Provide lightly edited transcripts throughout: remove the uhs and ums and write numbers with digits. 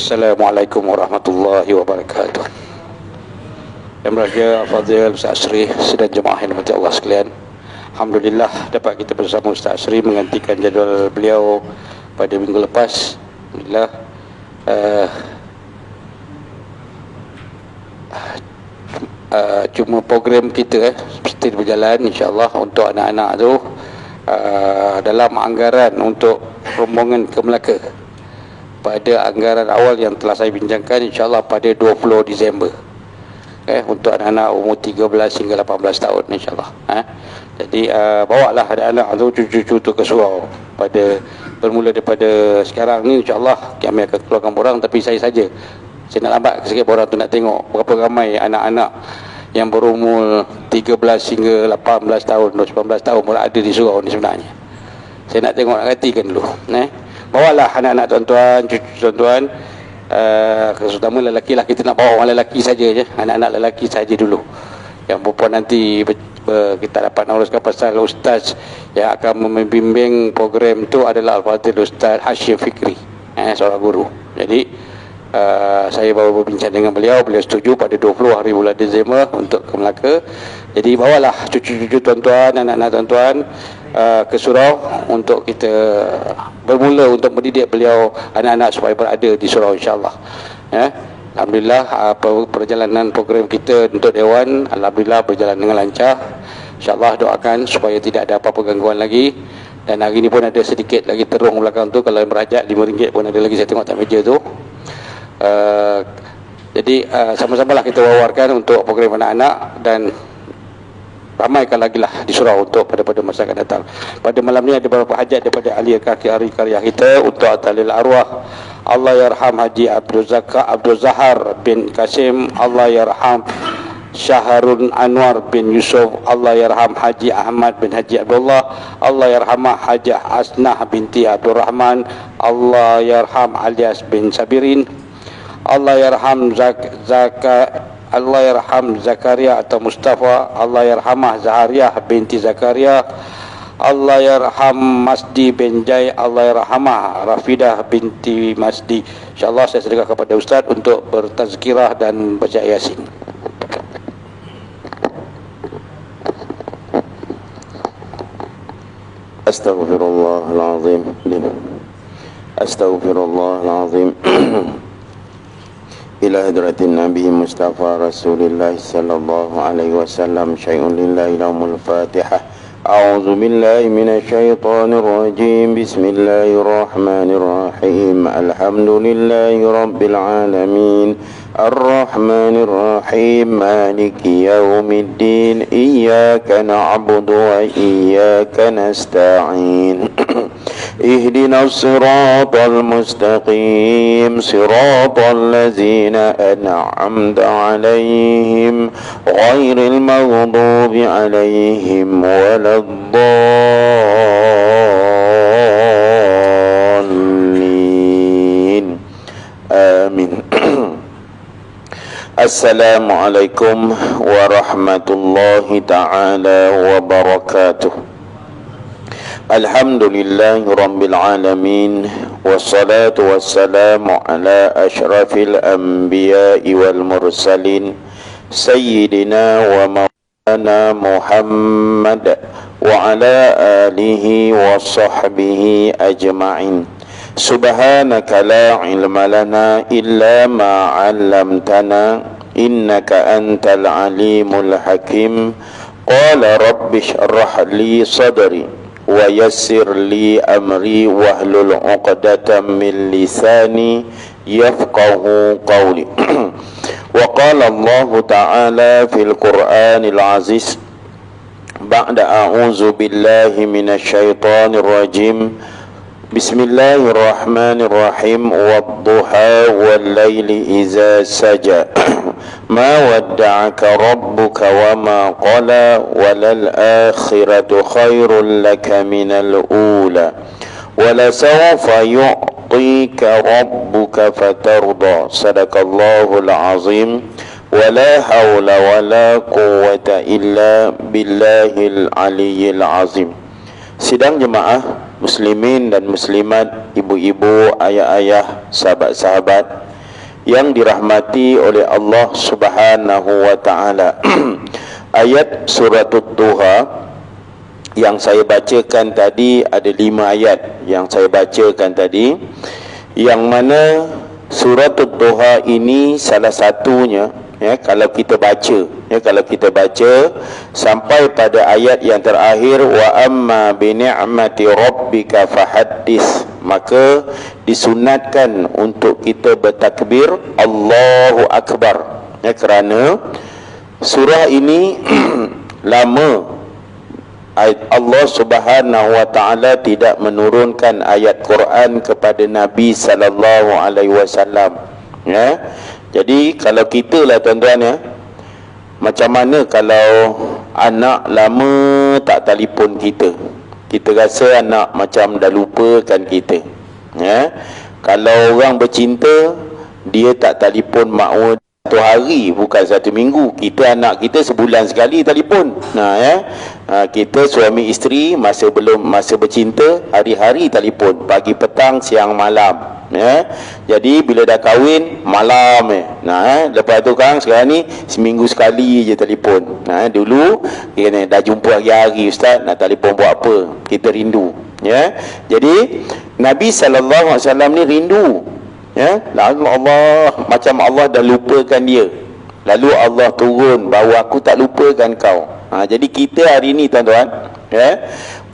Assalamualaikum warahmatullahi wabarakatuh. Yang berbahagia Al-Fadhil Ustaz Asri dan jemaah yang dirahmati Allah sekalian, alhamdulillah dapat kita bersama Ustaz Asri menggantikan jadual beliau pada minggu lepas. Alhamdulillah cuma program kita mesti berjalan insya-Allah untuk anak-anak tu dalam anggaran untuk rombongan ke Melaka. Pada anggaran awal yang telah saya bincangkan, insya-Allah pada 20 Disember. Untuk anak-anak umur 13 hingga 18 tahun insya-Allah. Jadi bawalah anak-anak tu, cucu-cucu tu ke surau. Bermula daripada sekarang ni insya-Allah kami akan keluarkan borang, tapi saya saja. Saya nak lambat sikit borang tu nak tengok berapa ramai anak-anak yang berumur 13 hingga 18 tahun, 19 tahun berada di surau ni sebenarnya. Saya nak tengok, nak ratikan dulu. Bawalah anak-anak tuan-tuan, cucu tuan-tuan, terutama lelaki lah, kita nak bawa orang lelaki saja je, anak-anak lelaki saja dulu. Yang perempuan nanti kita dapat uruskan pasal ustaz yang akan membimbing program tu adalah Al-Fadhil Ustaz Hashim Fikri, seorang guru. Jadi saya baru berbincang dengan beliau setuju pada 20 hari bulan Disember untuk ke Melaka. Jadi bawalah cucu-cucu tuan-tuan, anak-anak tuan-tuan ke surau untuk kita bermula untuk mendidik beliau, anak-anak supaya berada di surau insya-Allah. Alhamdulillah perjalanan program kita untuk Dewan alhamdulillah berjalan dengan lancar. Insya-Allah doakan supaya tidak ada apa-apa gangguan lagi. Dan hari ini pun ada sedikit lagi terung belakang tu, kalau yang berhajat RM5 pun ada lagi, saya tengok atas meja tu. Jadi sama-samalah kita wawarkan untuk program anak-anak dan ramaikan lagi lah di surau untuk pada masa akan datang. Pada malam ni ada beberapa hajat daripada ahli karya kita untuk atalil arwah. Allah yarham Haji Abdul Zahar bin Kasim, Allah yarham Syahrul Anwar bin Yusuf, Allah yarham Haji Ahmad bin Haji Abdullah, Allah yarhamah Haji Asnah binti Abdul Rahman, Allah yarham Alias bin Sabirin, Allah yarham Allah yarham Zakaria atau Mustafa, Allah yarhamah Zahariyah binti Zakaria, Allah yarham Masdi bin Jai, Allah yarhamah Rafidah binti Masdi. InsyaAllah saya sedekah kepada Ustaz untuk bertazkirah dan baca Yasin. Astaghfirullahalazim. Astaghfirullahalazim. Ila hadratin Nabi Mustafa Rasulullah sallallahu alaihi wasallam, syai'un lillahi lahumul Fatihah. A'udzu billahi minasyaitonir rajim. Bismillahirrahmanirrahim. Alhamdulillahi rabbil alamin. Ar-Rahmanir Rahim. Maliki yaumiddin. Iyyaka na'budu wa iyyaka nasta'in. اهدنا الصراط المستقيم صراط الذين أنعمت عليهم غير المغضوب عليهم ولا الضالين آمين. Assalamualaikum warahmatullahi ta'ala wabarakatuh. Alhamdulillahi Rabbil Alamin. Wassalatu wassalamu ala ashrafil anbiya'i wal mursalin Sayyidina wa maulana Muhammad wa ala alihi wa sahbihi ajma'in. Subhanaka la ilma lana illa ma 'allamtana innaka antal alimul hakim. Qala rabbi shrah li sadri wa yassir li amri wahlul 'uqdatam min lisani yafqahu qawli. Wa qala Allah ta'ala fil Qur'anil aziz ba'da a'udzu billahi minasy syaithanir rajim. Bismillahirrahmanirrahim. Wadduha wal laili iza saja ma wadda'aka rabbuka wa ma qala walal akhiratu khairul laka minal ula wala sawfa yu'tika rabbuka fatarda. Sadaqallahul azim. Wala hawla wala quwwata illa billahil aliyyil azim. Sidang jemaah muslimin dan muslimat, ibu-ibu, ayah-ayah, sahabat-sahabat yang dirahmati oleh Allah Subhanahu wa taala. Ayat surah Duha yang saya bacakan tadi, ada 5 ayat yang saya bacakan tadi, yang mana surah Duha ini salah satunya, kalau kita baca sampai pada ayat yang terakhir, wa amma bi ni'mati rabbika fahaddits, maka disunatkan untuk kita bertakbir Allahu Akbar, kerana surah ini lama Allah Subhanahu wa taala tidak menurunkan ayat Quran kepada Nabi sallallahu alaihi wasallam. Jadi kalau kita lah tuan-tuan, macam mana kalau anak lama tak telefon kita? Kita rasa anak macam dah lupakan kita. Kalau orang bercinta, dia tak telefon makmur 1 hari, bukan 1 minggu. Kita anak kita sebulan sekali telefon. Kita suami isteri masa bercinta, hari-hari telefon, pagi petang siang malam. Jadi bila dah kahwin malam. Lepas tu kan sekarang ni seminggu sekali je telefon. Dulu dah jumpa hari-hari, ustaz nak telefon buat apa? Kita rindu. Jadi Nabi sallallahu alaihi wasallam ni rindu. Allah, macam Allah dah lupakan dia, lalu Allah turun bahawa aku tak lupakan kau. Jadi kita hari ni tuan-tuan,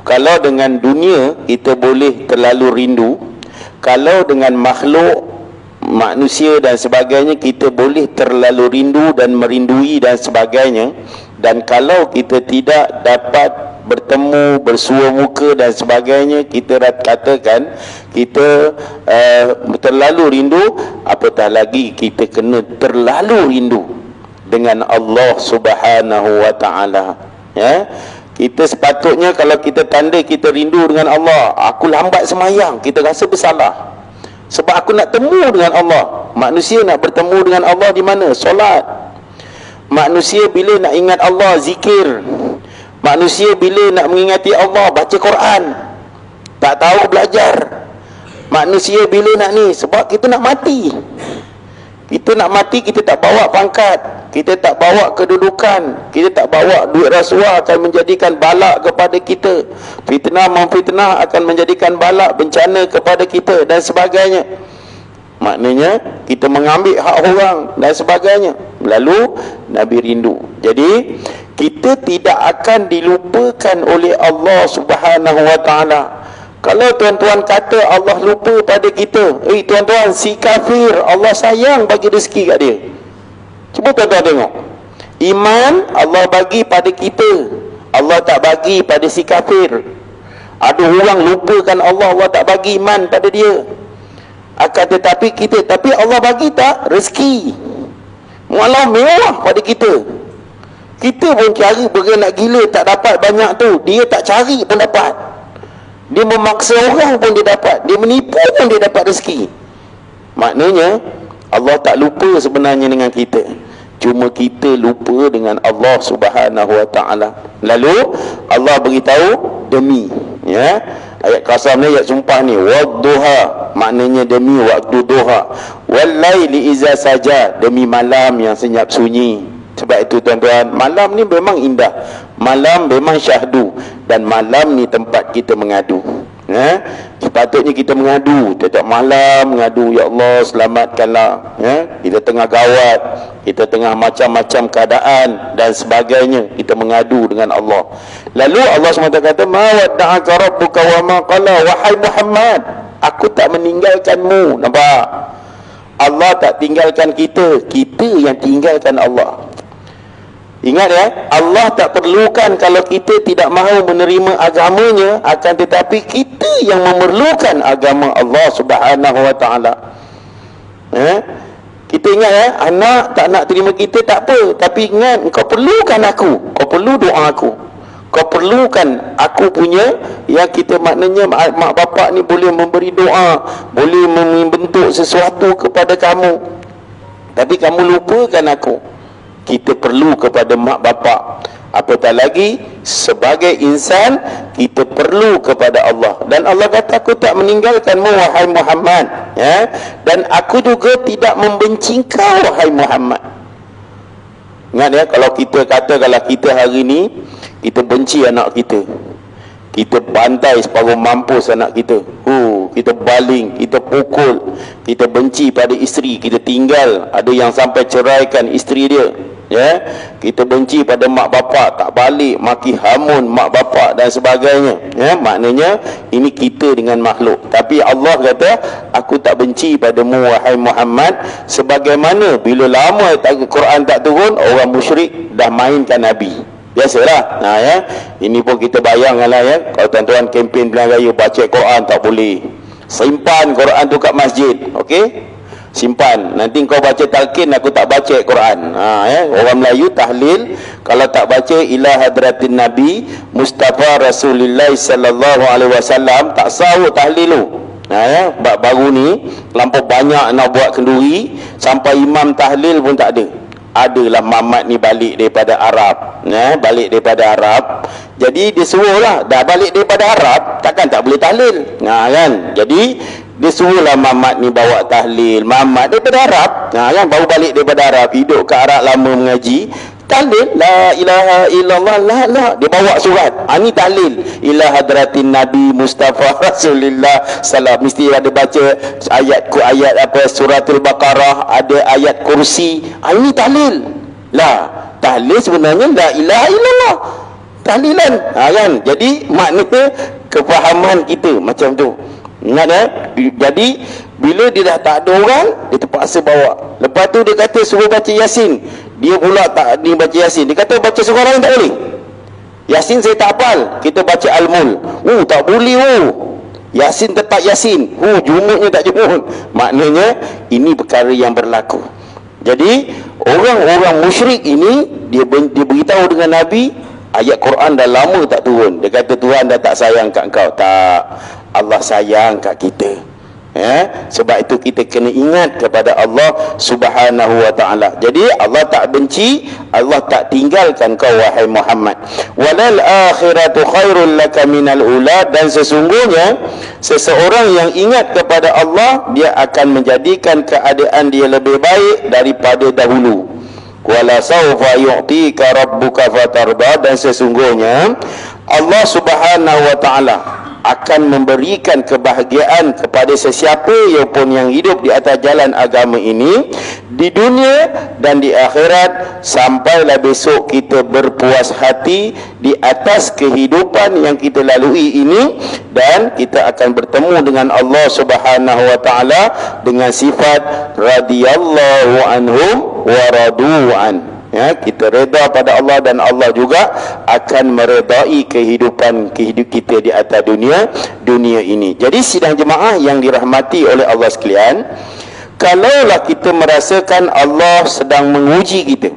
kalau dengan dunia kita boleh terlalu rindu, kalau dengan makhluk manusia dan sebagainya kita boleh terlalu rindu dan merindui dan sebagainya. Dan kalau kita tidak dapat bertemu, bersua muka dan sebagainya, kita katakan kita terlalu rindu, apatah lagi kita kena terlalu rindu dengan Allah Subhanahu wa taala. Kita sepatutnya kalau kita tanda kita rindu dengan Allah, aku lambat semayang, kita rasa bersalah sebab aku nak temu dengan Allah. Manusia nak bertemu dengan Allah di mana? Solat. Manusia bila nak ingat Allah, zikir. Manusia bila nak mengingati Allah, baca Quran. Tak tahu belajar. Manusia bila nak ni, sebab kita nak mati. Kita nak mati, kita tak bawa pangkat, kita tak bawa kedudukan, kita tak bawa duit rasuah akan menjadikan balak kepada kita. Fitnah memfitnah akan menjadikan balak, bencana kepada kita dan sebagainya. Maknanya kita mengambil hak orang dan sebagainya. Lalu Nabi rindu. Jadi kita tidak akan dilupakan oleh Allah Subhanahu wa taala. Kalau tuan-tuan kata Allah lupa pada kita, tuan-tuan, si kafir Allah sayang bagi rezeki kat dia. Cuba tuan-tuan tengok, iman Allah bagi pada kita, Allah tak bagi pada si kafir. Ada orang lupakan Allah, Allah tak bagi iman pada dia. Akan tetapi kita, tapi Allah bagi tak rezeki, malah mewah pada kita. Kita pun cari beranak gila tak dapat banyak tu, dia tak cari pun dapat. Dia memaksa orang pun dia dapat, dia menipu pun dia dapat rezeki. Maknanya Allah tak lupa sebenarnya dengan kita, cuma kita lupa dengan Allah Subhanahu wa taala. Lalu Allah beritahu demi, ayat qasam ni, ayat sumpah ni, wadduha, maknanya demi waktu duha, wallaili iza saja, demi malam yang senyap sunyi. Sebab itu tuan-tuan, malam ni memang indah, malam memang syahdu, dan malam ni tempat kita mengadu. Sepatutnya kita mengadu setiap malam, mengadu, ya Allah selamatkanlah. Kita tengah gawat, kita tengah macam-macam keadaan dan sebagainya, kita mengadu dengan Allah. Lalu Allah SWT kata, ma wadda'aka rabbuka wa ma qala, wahai Muhammad, aku tak meninggalkanmu. Nampak? Allah tak tinggalkan kita, kita yang tinggalkan Allah. Ingat Allah tak perlukan kalau kita tidak mahu menerima agamanya, akan tetapi kita yang memerlukan agama Allah Subhanahu wa taala. Kita ingat anak tak nak terima kita tak apa, tapi ingat kau perlukan aku, kau perlu doa aku, kau perlukan aku punya, yang kita maknanya mak bapak ni boleh memberi doa, boleh membentuk sesuatu kepada kamu, tapi kamu lupakan aku. Kita perlu kepada mak bapak. Apatah lagi sebagai insan kita perlu kepada Allah. Dan Allah kata, aku tak meninggalkanmu wahai Muhammad, ya. Dan aku juga tidak membenci kau wahai Muhammad. Ingat ya, kalau kita kata kalau kita hari ni kita benci anak kita, kita bantai separuh mampus anak kita, kita baling, kita pukul, kita benci pada isteri, kita tinggal, ada yang sampai ceraikan isteri dia, ya. Kita benci pada mak bapak, tak balik, maki hamun mak bapak dan sebagainya, ya. Maknanya ini kita dengan makhluk. Tapi Allah kata, aku tak benci padamu wahai Muhammad, sebagaimana bila lama Quran tak turun, orang musyrik dah mainkan Nabi. Biasalah. Ya. Ini pun kita bayangkanlah, ya. Kalau tuan-tuan kempen pilihan raya baca Quran tak boleh. Simpan Quran tu kat masjid. Okey? Simpan. Nanti kau baca talqin, aku tak baca Quran. Ya. Orang Melayu tahlil kalau tak baca ila hadratin Nabi Mustafa Rasulullah sallallahu alaihi wasallam, tak sahut tahlil tu. Ya. Baru ni lampau banyak nak buat kenduri sampai imam tahlil pun tak ada. Adalah Mamat ni balik daripada Arab, ya, balik daripada Arab. Jadi dia suruhlah, dah balik daripada Arab, takkan tak boleh tahlil. Kan? Jadi dia suruhlah Mamat ni bawa tahlil. Mamat daripada Arab, kan, baru balik daripada Arab, hidup ke Arab lama mengaji, tahlil la ilaha illallah, la dia bawa surat. Ni tahlil ila hadratin Nabi Mustafa Rasulullah sallallahu, mesti ada baca ayat apa, suratul Baqarah, ada ayat kursi. Ini tahlil. Tahlil sebenarnya la ilaha illallah, tahlilan. Kan? Jadi maknanya kefahaman kita macam tu. Ingat ya? Jadi bila dia dah tak ada orang, dia terpaksa bawa. Lepas tu dia kata suruh baca Yasin, dia pula tak ni baca Yasin. Dia kata baca surah lain tak boleh. Yasin saya tak hafal, kita baca Al-Mul. Tak boleh. Yasin tetap Yasin. Jumuknya tak jumuk. Maknanya ini perkara yang berlaku. Jadi orang-orang musyrik ini dia beritahu dengan Nabi, ayat Quran dah lama tak turun. Dia kata Tuhan dah tak sayang kat kau. Tak, Allah sayang kat kita. Ya, sebab itu kita kena ingat kepada Allah Subhanahu wa taala. Jadi Allah tak benci, Allah tak tinggalkan kau wahai Muhammad. Walal akhiratu khairul laka minal ula, dan sesungguhnya seseorang yang ingat kepada Allah, dia akan menjadikan keadaan dia lebih baik daripada dahulu. Wala sawfa yu'tika rabbuka fatarda, dan sesungguhnya Allah Subhanahu wa taala akan memberikan kebahagiaan kepada sesiapa pun yang hidup di atas jalan agama ini di dunia dan di akhirat, sampailah besok kita berpuas hati di atas kehidupan yang kita lalui ini, dan kita akan bertemu dengan Allah Subhanahu wa taala dengan sifat radhiyallahu anhum wa radu'an. Ya, kita reda pada Allah dan Allah juga akan meredai kehidupan kita di atas dunia ini. Jadi sidang jemaah yang dirahmati oleh Allah sekalian, kalaulah kita merasakan Allah sedang menguji kita,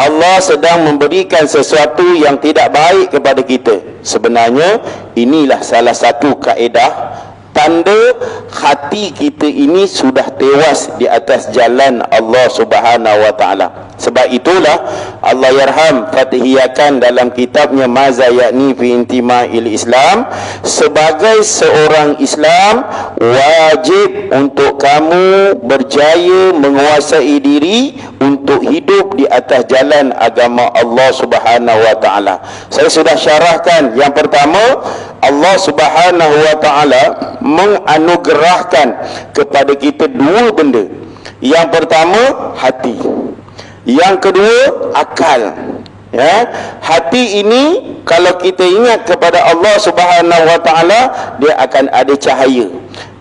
Allah sedang memberikan sesuatu yang tidak baik kepada kita, sebenarnya inilah salah satu kaedah tanda hati kita ini sudah tewas di atas jalan Allah Subhanahu wa taala. Sebab itulah Allah yarham Fathiyakan dalam kitabnya Maza yakni fi intima'il Islam, sebagai seorang Islam wajib untuk kamu berjaya menguasai diri untuk hidup di atas jalan agama Allah Subhanahu wa taala. Saya sudah syarahkan, yang pertama, Allah Subhanahu wa taala menganugerahkan kepada kita dua benda. Yang pertama, hati. Yang kedua, akal. Ya, hati ini kalau kita ingat kepada Allah Subhanahu wa taala, dia akan ada cahaya.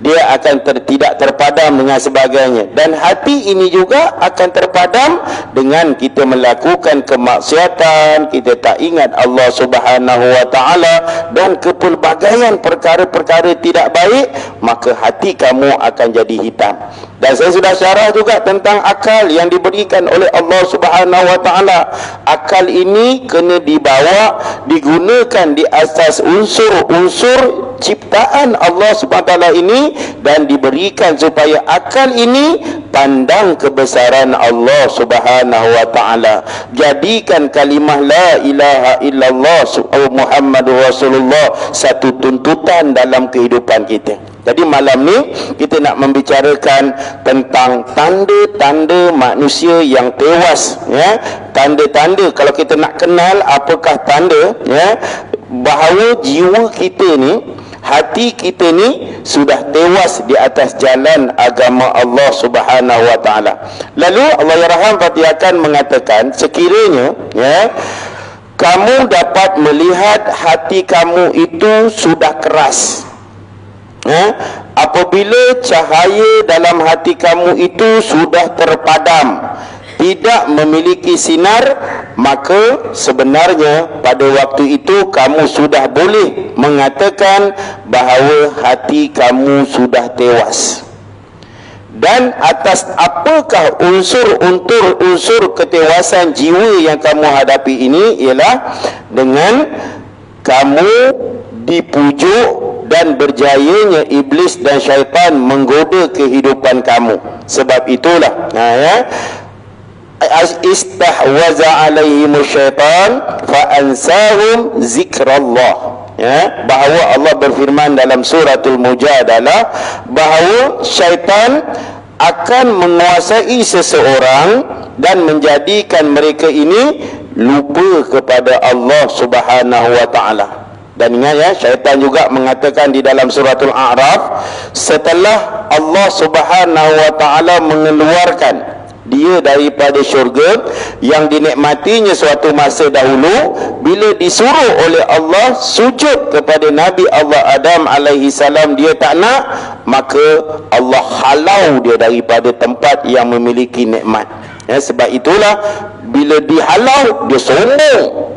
Dia akan tidak terpadam dengan sebagainya. Dan hati ini juga akan terpadam dengan kita melakukan kemaksiatan, kita tak ingat Allah Subhanahu wa taala, dan kepelbagaian perkara-perkara tidak baik, maka hati kamu akan jadi hitam. Dan saya sudah syarah juga tentang akal yang diberikan oleh Allah Subhanahu wa taala. Akal ini kena dibawa, digunakan di atas unsur-unsur ciptaan Allah Subhanahu wa taala ini, dan diberikan supaya akal ini pandang kebesaran Allah Subhanahu wa taala. Jadikan kalimah la ilaha illallah Muhammadur Rasulullah satu tuntutan dalam kehidupan kita. Jadi malam ni kita nak membicarakan tentang tanda-tanda manusia yang tewas, ya. Tanda-tanda, kalau kita nak kenal apakah tanda, ya, bahawa jiwa kita ni, hati kita ni sudah tewas di atas jalan agama Allah Subhanahu wa taala. Lalu Allah yang Rahman Fatihkan mengatakan, sekiranya, ya, kamu dapat melihat hati kamu itu sudah keras, apabila cahaya dalam hati kamu itu sudah terpadam, tidak memiliki sinar, maka sebenarnya pada waktu itu kamu sudah boleh mengatakan bahawa hati kamu sudah tewas. Dan atas apakah unsur ketewasan jiwa yang kamu hadapi ini, ialah dengan kamu dipujuk dan berjayanya iblis dan syaitan menggoda kehidupan kamu. Sebab itulah, istahwaza alaihim syaitan fa ansahum zikrallah, ya, bahawa Allah berfirman dalam suratul Mujadalah bahawa syaitan akan menguasai seseorang dan menjadikan mereka ini lupa kepada Allah Subhanahu wa taala. Dan ingat, ya, syaitan juga mengatakan di dalam suratul A'raf, setelah Allah Subhanahu wa taala mengeluarkan dia daripada syurga yang dinikmatinya suatu masa dahulu, bila disuruh oleh Allah sujud kepada Nabi Allah Adam alaihi salam, dia tak nak, maka Allah halau dia daripada tempat yang memiliki nikmat. Ya, sebab itulah bila dihalau, dia sombong,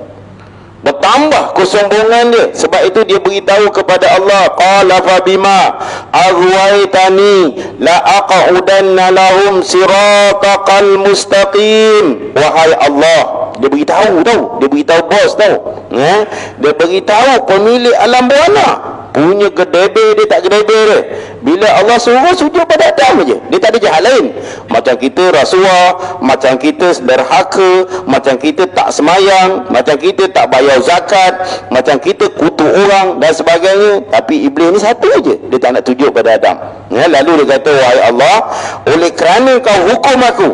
bertambah kesombongan dia. Sebab itu dia beritahu kepada Allah, qala fa bima aghwaytani la aqudanna lahum siratal mustaqim. Wahai Allah, dia beritahu dia beritahu bos tahu, dia beritahu pemilik alam bawah punya gedebe dia, tak gedebe dia. Bila Allah suruh sujud pada Adam aja, dia tak ada jahat lain. Macam kita rasuah, macam kita derhaka, macam kita tak semayang, macam kita tak bayar zakat, macam kita kutuk orang dan sebagainya. Tapi iblis ni satu aja, dia tak nak sujud pada Adam. Lalu dia kata, wahai Allah, oleh kerana kau hukum aku,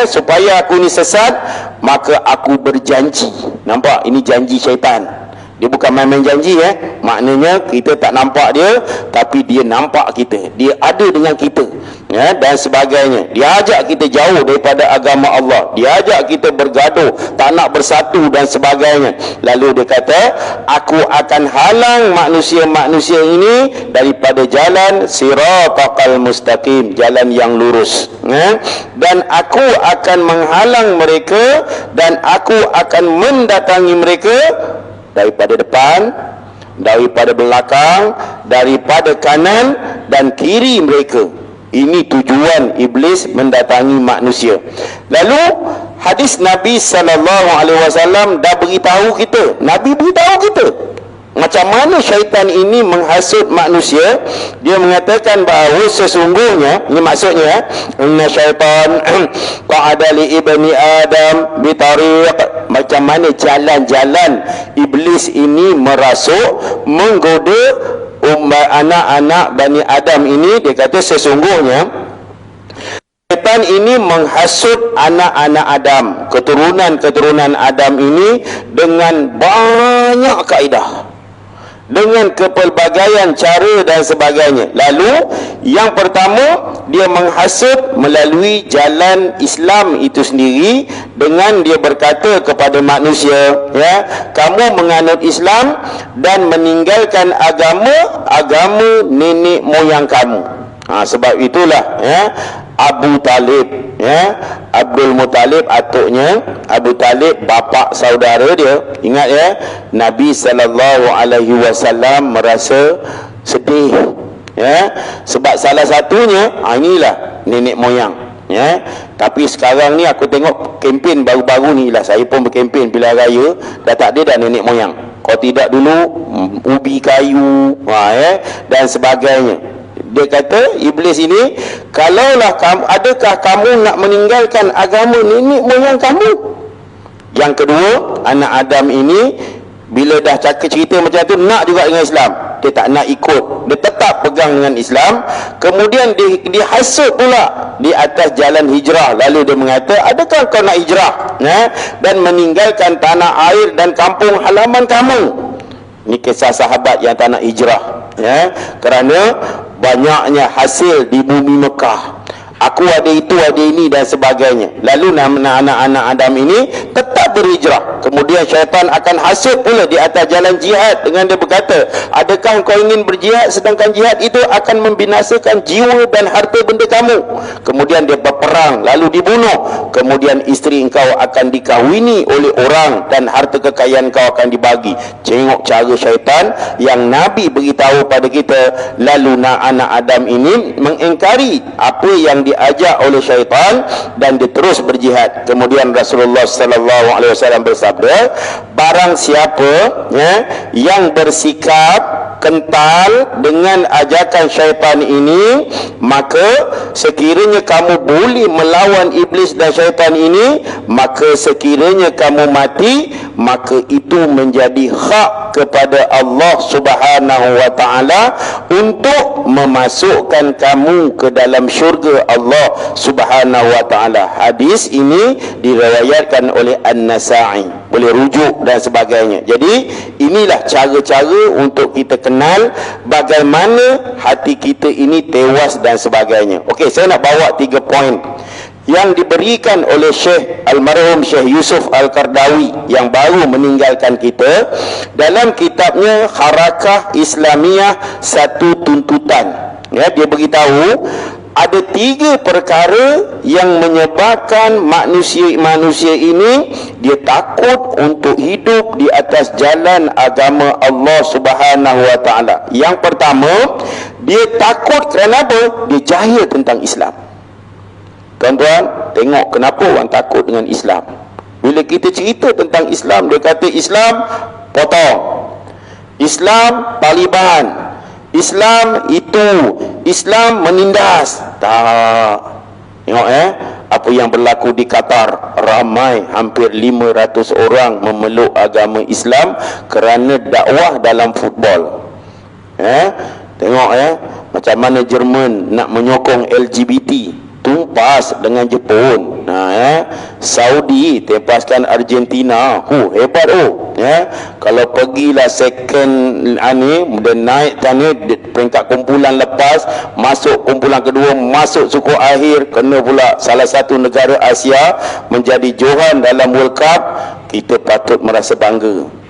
supaya aku ni sesat, maka aku berjanji. Nampak, ini janji syaitan. Dia bukan main-main janji, maknanya kita tak nampak dia, tapi dia nampak kita, dia ada dengan kita, dan sebagainya. Dia ajak kita jauh daripada agama Allah, dia ajak kita bergaduh, tak nak bersatu dan sebagainya. Lalu dia kata, aku akan halang manusia-manusia ini daripada jalan siratal mustaqim, jalan yang lurus, dan aku akan menghalang mereka, dan aku akan mendatangi mereka daripada depan, daripada belakang, daripada kanan dan kiri mereka. Ini tujuan iblis mendatangi manusia. Lalu hadis Nabi SAW dah beritahu kita, Nabi beritahu kita macam mana syaitan ini menghasut manusia. Dia mengatakan bahawa sesungguhnya, ini maksudnya, inna syaitan qa'ada li ibni Adam bitariq, macam mana jalan-jalan iblis ini merasuk, menggoda anak-anak Bani Adam ini. Dia kata sesungguhnya syaitan ini menghasut anak-anak Adam, keturunan-keturunan Adam ini dengan banyak kaedah, dengan kepelbagaian cara dan sebagainya. Lalu yang pertama, dia menghasut melalui jalan Islam itu sendiri, dengan dia berkata kepada manusia, kamu menganut Islam dan meninggalkan agama nenek moyang kamu. Sebab itulah Abu Talib, Abdul Muttalib atuknya, Abu Talib bapa saudara dia. Ingat, Nabi SAW merasa sedih, sebab salah satunya, inilah nenek moyang. Ya, tapi sekarang ni aku tengok kempen baru-baru ni lah, saya pun berkempen pilihan raya, dah tak ada dah nenek moyang. Kalau tidak dulu ubi kayu, dan sebagainya. Dia kata iblis ini, kalaulah kamu, adakah kamu nak meninggalkan agama nenek moyang kamu? Yang kedua, anak Adam ini bila dah cakap cerita macam tu, nak juga dengan Islam. Dia tak nak ikut, dia tetap pegang dengan Islam. Kemudian dia hasut pula di atas jalan hijrah. Lalu dia mengata, adakah kau nak hijrah dan meninggalkan tanah air dan kampung halaman kamu? Ini kisah sahabat yang tak nak hijrah, kerana banyaknya hasil di bumi Mekah. Aku ada itu, ada ini dan sebagainya. Lalu anak-anak Adam ini tetap berhijrah. Kemudian syaitan akan hasut pula di atas jalan jihad dengan dia berkata, adakah kau ingin berjihad sedangkan jihad itu akan membinasakan jiwa dan harta benda kamu? Kemudian dia berperang lalu dibunuh. Kemudian isteri engkau akan dikahwini oleh orang dan harta kekayaan kau akan dibagi. Tengok cara syaitan yang Nabi beritahu pada kita. Lalu anak Adam ini mengingkari apa yang diajak oleh syaitan dan dia terus berjihad. Kemudian Rasulullah sallallahu alaihi wasallam bersabda, barang siapa yang bersikap kental dengan ajakan syaitan ini, maka sekiranya kamu boleh melawan iblis dan syaitan ini, maka sekiranya kamu mati, maka itu menjadi hak kepada Allah Subhanahu wa taala untuk memasukkan kamu ke dalam syurga Allah Subhanahu wa taala. Hadis ini diriwayatkan oleh An-Nasa'i, boleh rujuk dan sebagainya. Jadi inilah cara-cara untuk kita kenal bagaimana hati kita ini tewas dan sebagainya. Okey, saya nak bawa 3 poin yang diberikan oleh Syekh almarhum Syekh Yusuf Al-Qardawi yang baru meninggalkan kita dalam kitabnya Harakah Islamiyah Satu Tuntutan. Dia beritahu ada 3 perkara yang menyebabkan manusia ini dia takut untuk hidup di atas jalan agama Allah Subhanahu wa taala. Yang pertama, dia takut kerana apa? Dia jahil tentang Islam. Tuan-tuan, tengok kenapa orang takut dengan Islam. Bila kita cerita tentang Islam, dia kata Islam potong, Islam Taliban, Islam itu, Islam menindas. Tak. Tengok apa yang berlaku di Qatar. Ramai, hampir 500 orang memeluk agama Islam kerana dakwah dalam futbol. Tengok macam mana Jerman nak menyokong LGBT, tumpas dengan Jepun. Saudi tempaskan Argentina. Hebat kalau pergilah second dan naik peringkat kumpulan lepas, masuk kumpulan kedua, masuk suku akhir, kena pula salah satu negara Asia menjadi johan dalam World Cup. Kita patut merasa bangga.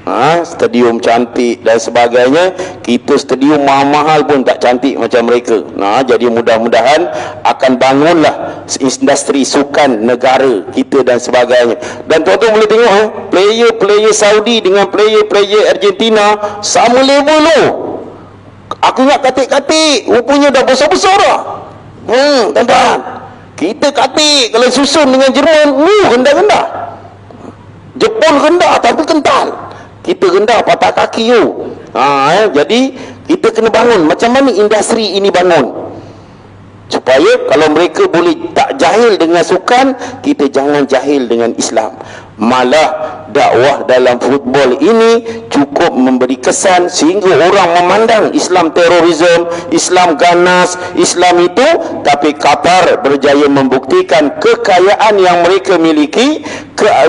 Stadium cantik dan sebagainya. Kita stadium mahal-mahal pun tak cantik macam mereka. Jadi mudah-mudahan akan bangunlah industri sukan negara kita dan sebagainya. Dan tuan-tuan boleh tengok player-player Saudi dengan player-player Argentina sama level tu. Aku ingat katik-katik, rupanya dah besar-besar dah. Tuan-tuan, kita katik kalau susun dengan Jerman, rendah-rendah. Jepun rendah tapi kental. Kita rendah patah kaki tu. Jadi kita kena bangun. Macam mana industri ini bangun? Supaya kalau mereka boleh tak jahil dengan sukan, kita jangan jahil dengan Islam. Malah dakwah dalam futbol ini cukup memberi kesan sehingga orang memandang Islam terorisme, Islam ganas, Islam itu. Tapi Qatar berjaya membuktikan kekayaan yang mereka miliki,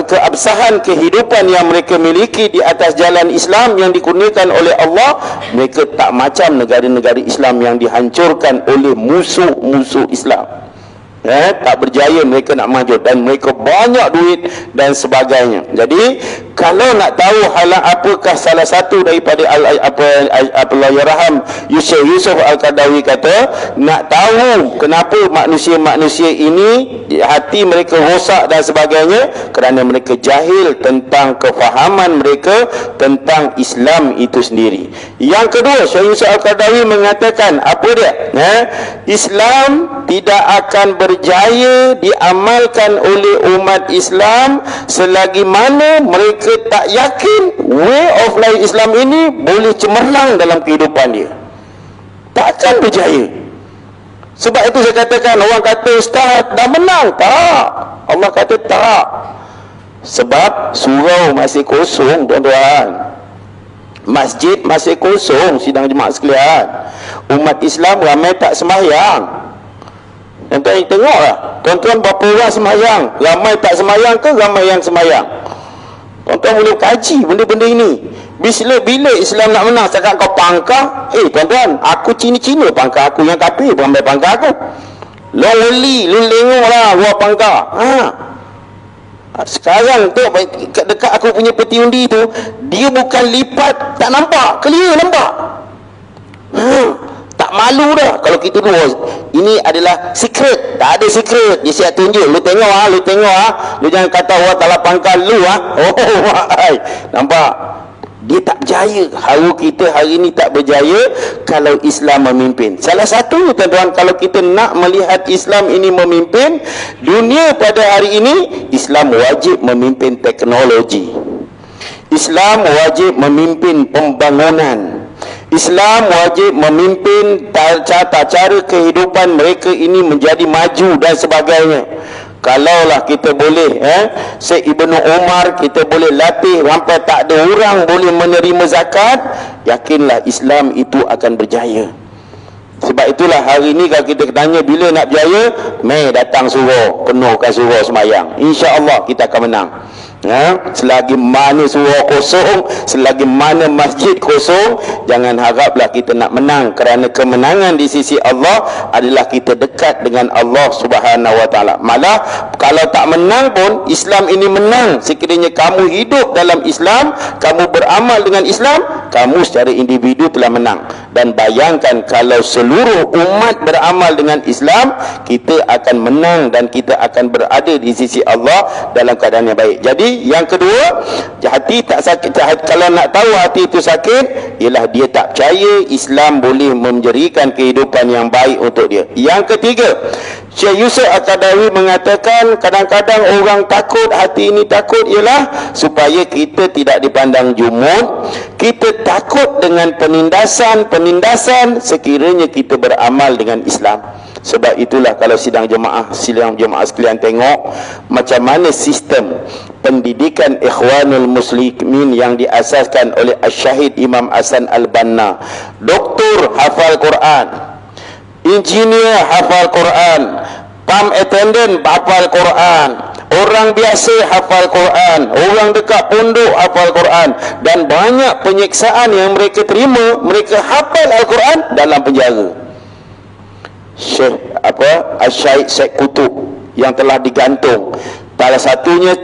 keabsahan kehidupan yang mereka miliki di atas jalan Islam yang dikurniakan oleh Allah. Mereka tak macam negara-negara Islam yang dihancurkan oleh musuh-musuh Islam. tak berjaya mereka nak maju, dan mereka banyak duit dan sebagainya. Jadi kalau nak tahu halang apakah salah satu daripada Allahyarham Yusuf Al-Qaradawi kata, nak tahu kenapa manusia-manusia ini hati mereka rosak dan sebagainya, kerana mereka jahil tentang kefahaman mereka tentang Islam itu sendiri. Yang kedua, Syekh Yusuf Al-Qaradawi mengatakan apa dia? Islam tidak akan berjaya diamalkan oleh umat Islam selagi mana mereka tak yakin way of life Islam ini boleh cemerlang dalam kehidupan dia. Takkan berjaya. Sebab itu saya katakan, orang kata ustaz dah menang. Tak. Allah kata tak. Sebab surau masih kosong, tuan-tuan. Masjid masih kosong, sidang jemaah sekalian. Umat Islam ramai tak sembahyang. Tuan-tuan tengoklah, tuan-tuan berapa orang sembahyang? Ramai tak sembahyang ke ramai yang sembahyang? Tuan-tuan boleh kaji benda-benda ini. Bila Islam nak menang, cakap kau pangkah. Tuan-tuan, aku Cina-Cina pangkah aku, yang kafir berambil pangkah aku. Lu wali, lu tengoklah gua pangkah. Sekarang tu dekat aku punya peti undi tu, dia bukan lipat tak nampak, clear nampak. Tak malu dah kalau kita dua. Ini adalah secret. Tak ada secret. Dia siap tunjuk. Lu tengok lu jangan kata orang tak pangkal lu nampak. Dia tak berjaya. Kita hari ini tak berjaya kalau Islam memimpin. Salah satu, tuan-tuan, kalau kita nak melihat Islam ini memimpin dunia pada hari ini, Islam wajib memimpin teknologi. Islam wajib memimpin pembangunan. Islam wajib memimpin tata cara kehidupan mereka ini menjadi maju dan sebagainya. Kalaulah kita boleh Syekh Ibnu Umar kita boleh latih sampai tak ada orang boleh menerima zakat, yakinlah Islam itu akan berjaya. Sebab itulah hari ini kalau kita tanya bila nak berjaya, mai datang surau, penuhkan surau sembahyang, insya-Allah kita akan menang. Selagi mana surau kosong, selagi mana masjid kosong, jangan haraplah kita nak menang, kerana kemenangan di sisi Allah adalah kita dekat dengan Allah Subhanahu wa taala. Malah kalau tak menang pun, Islam ini menang sekiranya kamu hidup dalam Islam, kamu beramal dengan Islam, kamu secara individu telah menang. Dan bayangkan kalau seluruh umat beramal dengan Islam, kita akan menang dan kita akan berada di sisi Allah dalam keadaan yang baik. Jadi yang kedua, hati tak sakit. Kalau nak tahu hati itu sakit, ialah dia tak percaya Islam boleh menjerikan kehidupan yang baik untuk dia. Yang ketiga, Syekh Yusuf Al-Qaradawi mengatakan kadang-kadang orang takut, hati ini takut ialah supaya kita tidak dipandang jumud. Kita takut dengan penindasan sekiranya kita beramal dengan Islam. Sebab itulah kalau sidang jemaah sekalian tengok macam mana sistem pendidikan Ikhwanul Muslimin yang diasaskan oleh Syahid Imam Hasan Al-Banna. Doktor hafal Quran, engineer hafal Quran, pump attendant hafal Quran, orang biasa hafal Quran, orang dekat pondok hafal Quran, dan banyak penyiksaan yang mereka terima, mereka hafal Al-Quran dalam penjara. Syekh Syekh Qutub yang telah digantung, salah satunya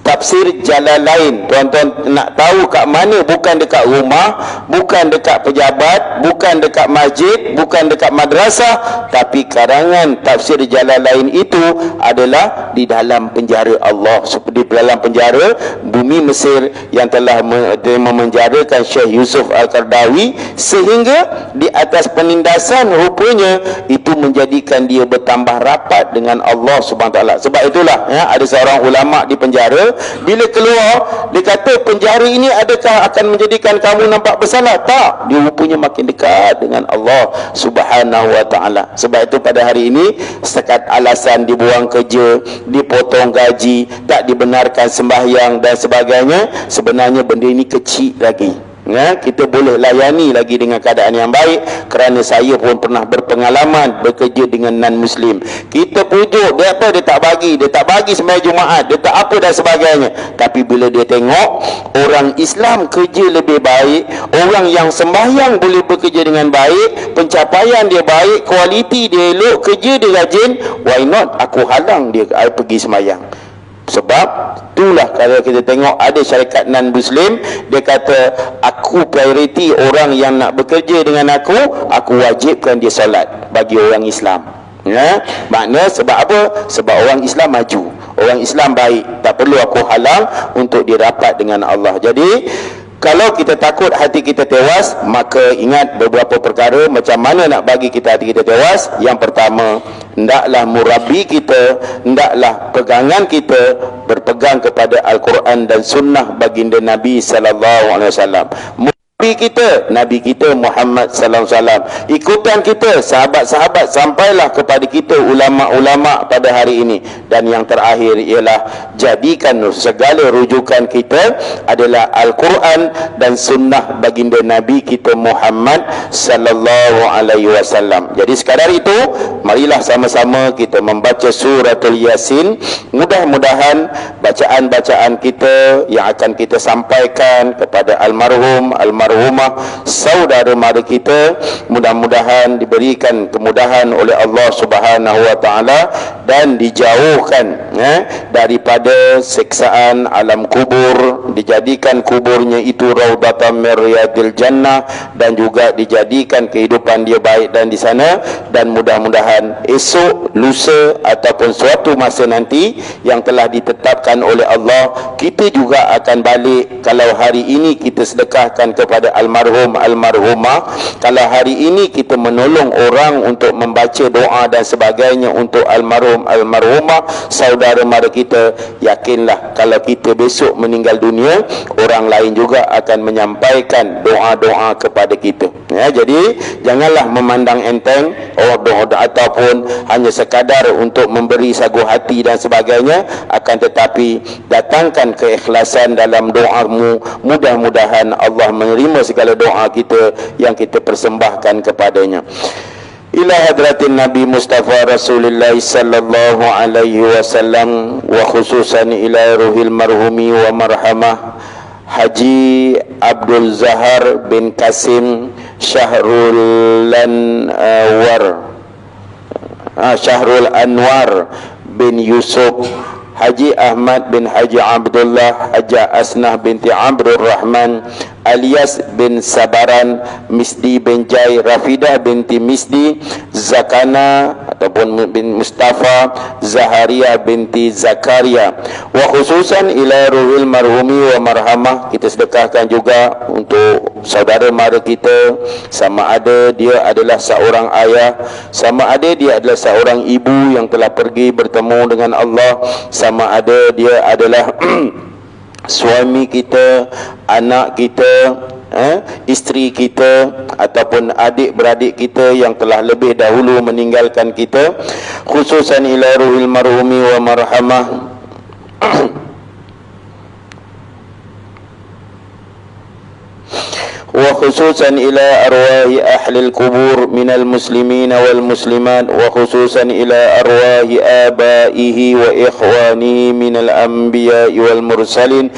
tafsir Jalalain. Tuan-tuan nak tahu kat mana? Bukan dekat rumah, bukan dekat pejabat, bukan dekat masjid, bukan dekat madrasah, tapi karangan tafsir Jalalain itu adalah di dalam penjara Allah, di dalam penjara bumi Mesir yang telah memenjarakan Syekh Yusuf Al-Qaradawi, sehingga di atas penindasan rupanya itu menjadikan dia bertambah rapat dengan Allah Subhanahu Wa Taala. Sebab itulah ada seorang ulama di penjara, bila keluar dia kata, penjara ini adakah akan menjadikan kamu nampak bersalah? Tak, dia rupanya makin dekat dengan Allah Subhanahu Wa Taala. Sebab itu pada hari ini sekat alasan dibuang kerja, dipotong gaji, tak dibenarkan sembahyang dan sebagainya, sebenarnya benda ini kecil lagi. Kita boleh layani lagi dengan keadaan yang baik, kerana saya pun pernah berpengalaman bekerja dengan non-Muslim. Kita pujuk dia, apa dia tak bagi sembahyang Jumaat, dia tak apa dan sebagainya. Tapi bila dia tengok orang Islam kerja lebih baik, orang yang sembahyang boleh bekerja dengan baik, pencapaian dia baik, kualiti dia elok, kerja dia rajin, why not aku halang dia pergi sembahyang? Sebab itulah kalau kita tengok ada syarikat non-Muslim, dia kata aku prioriti orang yang nak bekerja dengan aku wajibkan dia solat bagi orang Islam. Makna sebab apa? Sebab orang Islam maju, orang Islam baik, tak perlu aku halang untuk dia rapat dengan Allah. Jadi kalau kita takut hati kita tewas, maka ingat beberapa perkara macam mana nak bagi kita hati kita tewas. Yang pertama, hendaklah murabi kita, hendaklah pegangan kita berpegang kepada Al-Quran dan Sunnah baginda Nabi sallallahu alaihi wasallam. Nabi kita Muhammad sallallahu alaihi wasallam. Ikutan kita sahabat-sahabat sampailah kepada kita ulama-ulama pada hari ini. Dan yang terakhir ialah jadikan segala rujukan kita adalah Al-Quran dan Sunnah baginda Nabi kita Muhammad sallallahu alaihi wasallam. Jadi sekadar itu, marilah sama-sama kita membaca suratul Yasin. Mudah-mudahan bacaan-bacaan kita yang akan kita sampaikan kepada almarhumah saudara mara kita, mudah-mudahan diberikan kemudahan oleh Allah Subhanahu wa taala dan dijauhkan daripada siksaan alam kubur, dijadikan kuburnya itu raudhatan min riyadil jannah, dan juga dijadikan kehidupan dia baik dan di sana. Dan mudah-mudahan esok, lusa ataupun suatu masa nanti yang telah ditetapkan oleh Allah, kita juga akan balik. Kalau hari ini kita sedekahkan kepada almarhumah, kalau hari ini kita menolong orang untuk membaca doa dan sebagainya untuk almarhumah saudara mara kita, yakinlah kalau kita besok meninggal dunia, orang lain juga akan menyampaikan doa-doa kepada kita. Jadi janganlah memandang enteng doa ataupun hanya sekadar untuk memberi sagu hati dan sebagainya, akan tetapi datangkan keikhlasan dalam doamu. Mudah-mudahan Allah menerima segala doa kita yang kita persembahkan kepadanya. Ila hadratin Nabi Mustafa Rasulullah sallallahu alaihi wasallam, wa khususan ila ruhil marhumi wa marhamah Haji Abdul Zahar bin Kasim Syahrul Anwar bin Yusuf, Haji Ahmad bin Haji Abdullah Haja Asnah binti Abdul Rahman alias bin Sabaran, Misdi bin Jai, Rafidah binti Misdi, Zakana ataupun bin Mustafa, Zaharia binti Zakaria. Wa khususan ila ruhil marhumi wa marhamah, kita sedekahkan juga untuk saudara mara kita, sama ada dia adalah seorang ayah, sama ada dia adalah seorang ibu yang telah pergi bertemu dengan Allah, sama ada dia adalah suami kita, anak kita, isteri kita, ataupun adik-beradik kita yang telah lebih dahulu meninggalkan kita. Khususan ila ruhil marhumi wa marhamah وخصوصا إلى أرواح أهل القبور من المسلمين والمسلمات وخصوصا إلى أرواح آبائه وإخوانه من الأنبياء والمرسلين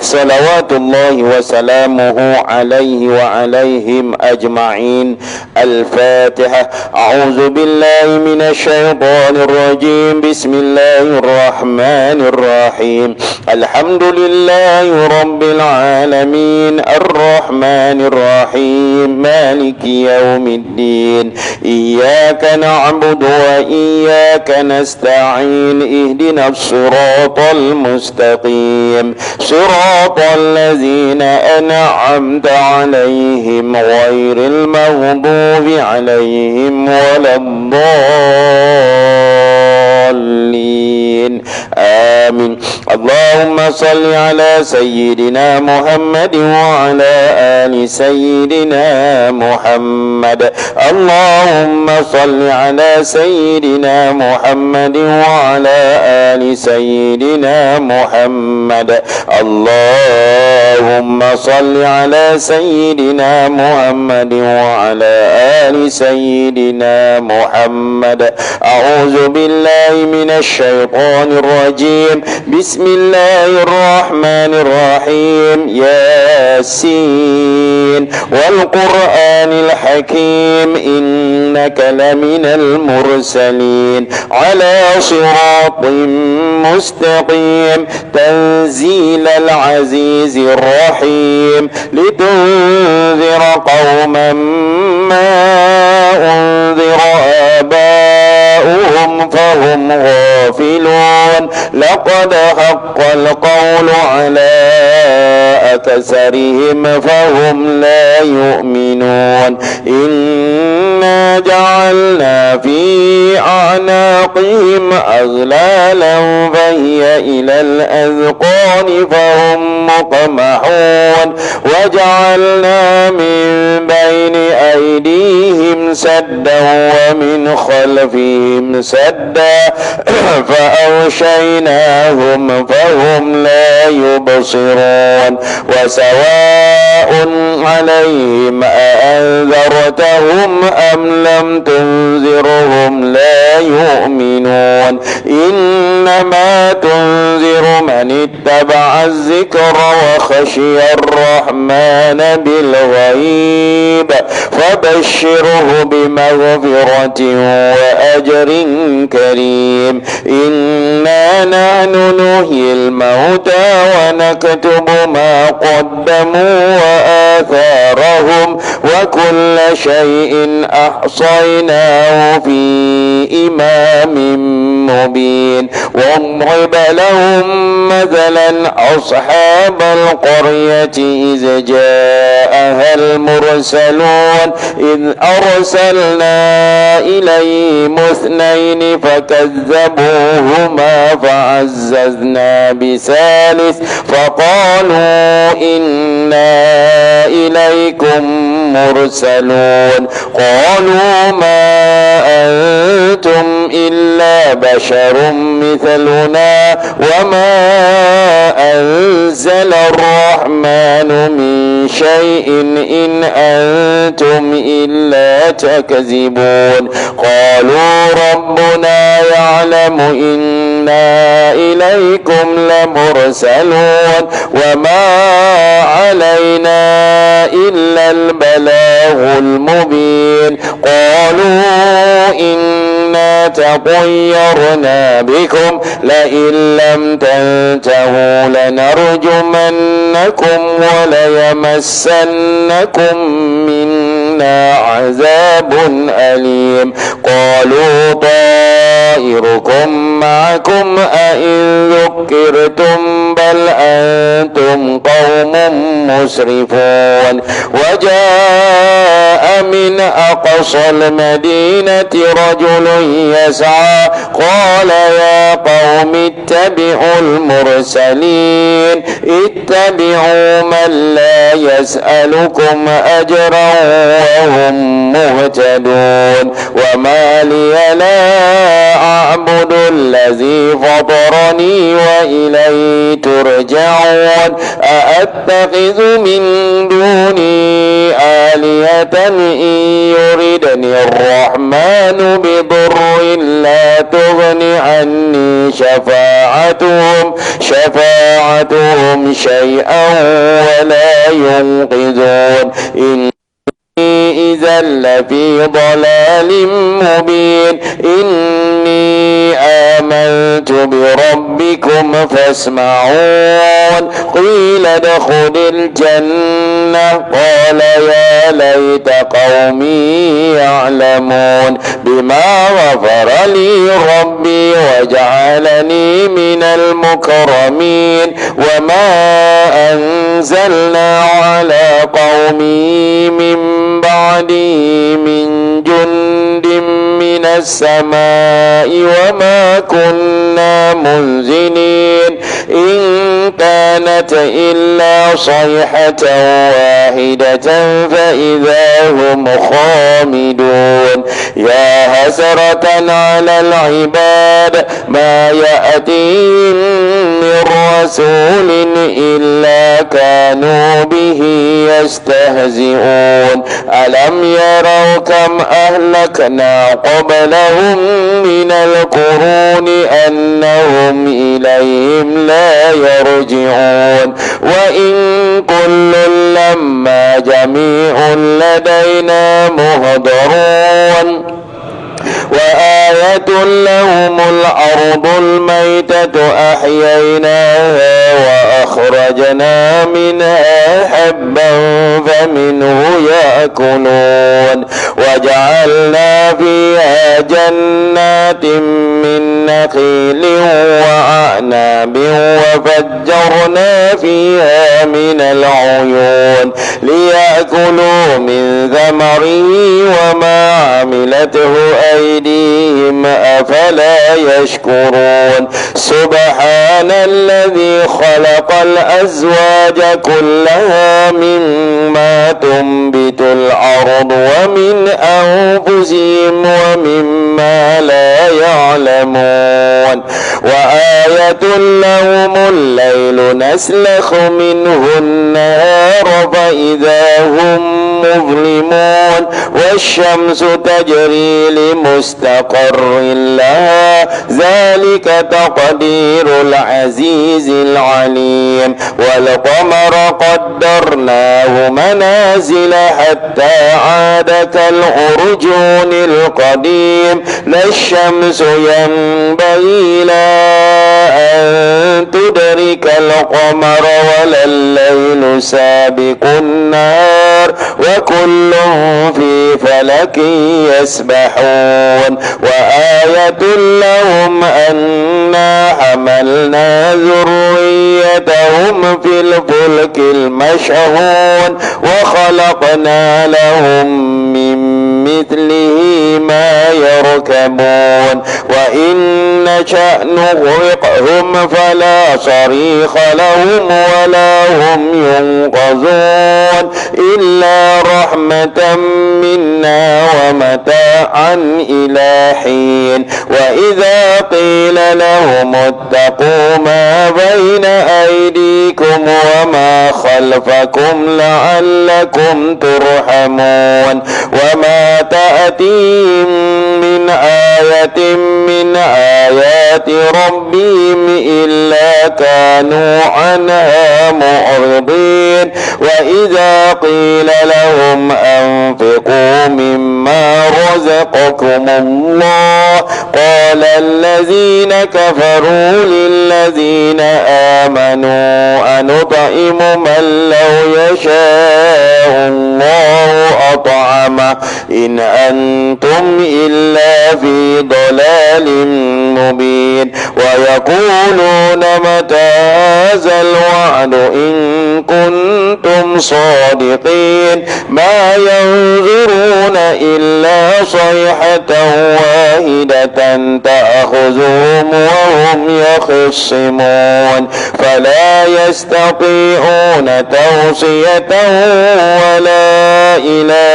صلوات الله وسلامه عليه وعليهم أجمعين. الفاتحة. أعوذ بالله من الشيطان الرجيم. بسم الله الرحمن الرحيم. الحمد لله رب العالمين الرحمن الرحيم مالك يوم الدين. إياك نعبد وإياك نستعين. اهدنا الصراط المستقيم صراط الذين أنعمت عليهم غير المغضوب عليهم ولا الضالين. آمين. اللهم صل على سيدنا محمد وعلى آل سيدنا محمد. اللهم صل على سيدنا محمد وعلى آل سيدنا محمد. اللهم صل على سيدنا محمد وعلى آل سيدنا محمد. أعوذ بالله من الشيطان الرجيم. بسم الله الرحمن الرحيم. ياسين والقرآن الحكيم إنك لمن المرسلين على صراط مستقيم تنزيل العزيز الرحيم لتنذر قوما ما أنذر آباؤهم فهم غافلون. لقد حق القول على أكثرهم فهم لا يؤمنون. إنا جعلنا في أعناقهم أغلالا فهي إلى الأذقان فهم مقمحون. وجعلنا من بين أيديهم سدا ومن خلفهم سدا فأغشيناهم فهم لا يبصرون. وسواء عليهم أأنذرتهم أم لم تنذرهم لا يؤمنون. إنما تنذر من اتبع الذكر وخشي الرحمن بالغيب فبشره بمغفرة وأجر كريم. إنا نحن نحيي الموتى ونكتب ما قدموا وآثارهم وكل شيء أحصيناه في إمام مبين. واضرب لهم مثلا أصحاب القرية إذ جاءها المرسلون إذ أرسلنا إليهم اثنين فكذبوهما فعززنا بثالث فقالوا إنا إليكم مرسلون. قالوا ما أنتم إلا بشر مثلنا وما أنزل الرحمن من شيء إن أنتم إلا تكذبون. قالوا ربنا يعلم إنا إليكم لمرسلون وما علينا إلا البلاغ المبين. قالوا إنا تطيرنا بكم لئن لم تنتهوا لنرجمنكم وليمسنكم منا عذاب أليم. قالوا طائركم معكم أئن ذكرتم بل أنتم قوم مسرفون. وجاء من أقصى المدينة رجل يسعى قال يا قوم اتبعوا المرسلين اتبعوا من لا يسألكم أجرا وهم مهتدون. وما لي لا أعبد الذي فطرني وإليه ترجعون. أأتخذ من دوني آلهة إن يردني الرحمن بضر لا تغن عني شفاعتهم شيئا ولا ينقذون. إذا لفي ضلال مبين. إني آمنت بربكم فاسمعون. قيل ادخل الجنة قال يا ليت قومي يعلمون بما غفر لي ربي وجعلني من المكرمين. وما أنزلنا على قومي من بعدي من جند من السماء وما كنا منزلين إن كانت إلا صيحة واحدة فإذا هم خامدون يا حسرة على العباد ما يأتيهم من رسول إلا كانوا به يستهزئون ألم يروا كم أهلكنا قبلهم من القرون أنهم إليهم لا يرجعون وإن كل لما جميع لدينا مهضرون وآية لهم الأرض الميتة أحييناها وأخرجنا منها حبا فمنه يأكلون وجعلنا فيها جنات من نخيل وأعناب وفجرنا فيها من العيون ليأكلوا من ثمره وما عملته أيديهم أفلا يشكرون سبحان الذي خلق الأزواج كلها مما تنبت الأرض ومن أنفسهم ومما لا يعلمون وآية لهم الليل نسلخ منه النهار فإذا هم مظلمون والشمس تجري لمستقر لها ذلك تقدير العزيز العليم والقمر قدرناه منازل حتى عاد كالأرجون القديم لا الشمس ينبغي لها أن تدرك القمر ولا الليل سابق النهار وكل في فلك يسبحون وآية لهم أنا حملنا ذريتهم في الفلك المشحون وخلقنا لهم من مثله ما يركبون وإن نشأ نغرقهم فلا صريخ لهم ولا هم ينقذون إلا رحمة منا ومتاعا إلى حين وإذا قيل لهم اتقوا ما بين أيديكم وما خلفكم لعلكم ترحمون وما تأتيهم من آية من آيات ربهم إلا كانوا عنها معرضين وإذا قيل لهم أنفقوا مما رزقكم الله قال الذين كفروا للذين آمنوا أنطعم من لو يشاء الله أطعمه إن أنتم إلا في ضلال مبين ويقولون متى هذا الوعد إن كنتم صادقين ما ينظرون إلا صيحة واحدة تأخذهم وهم يخصمون فلا يستطيعون توصية ولا إلى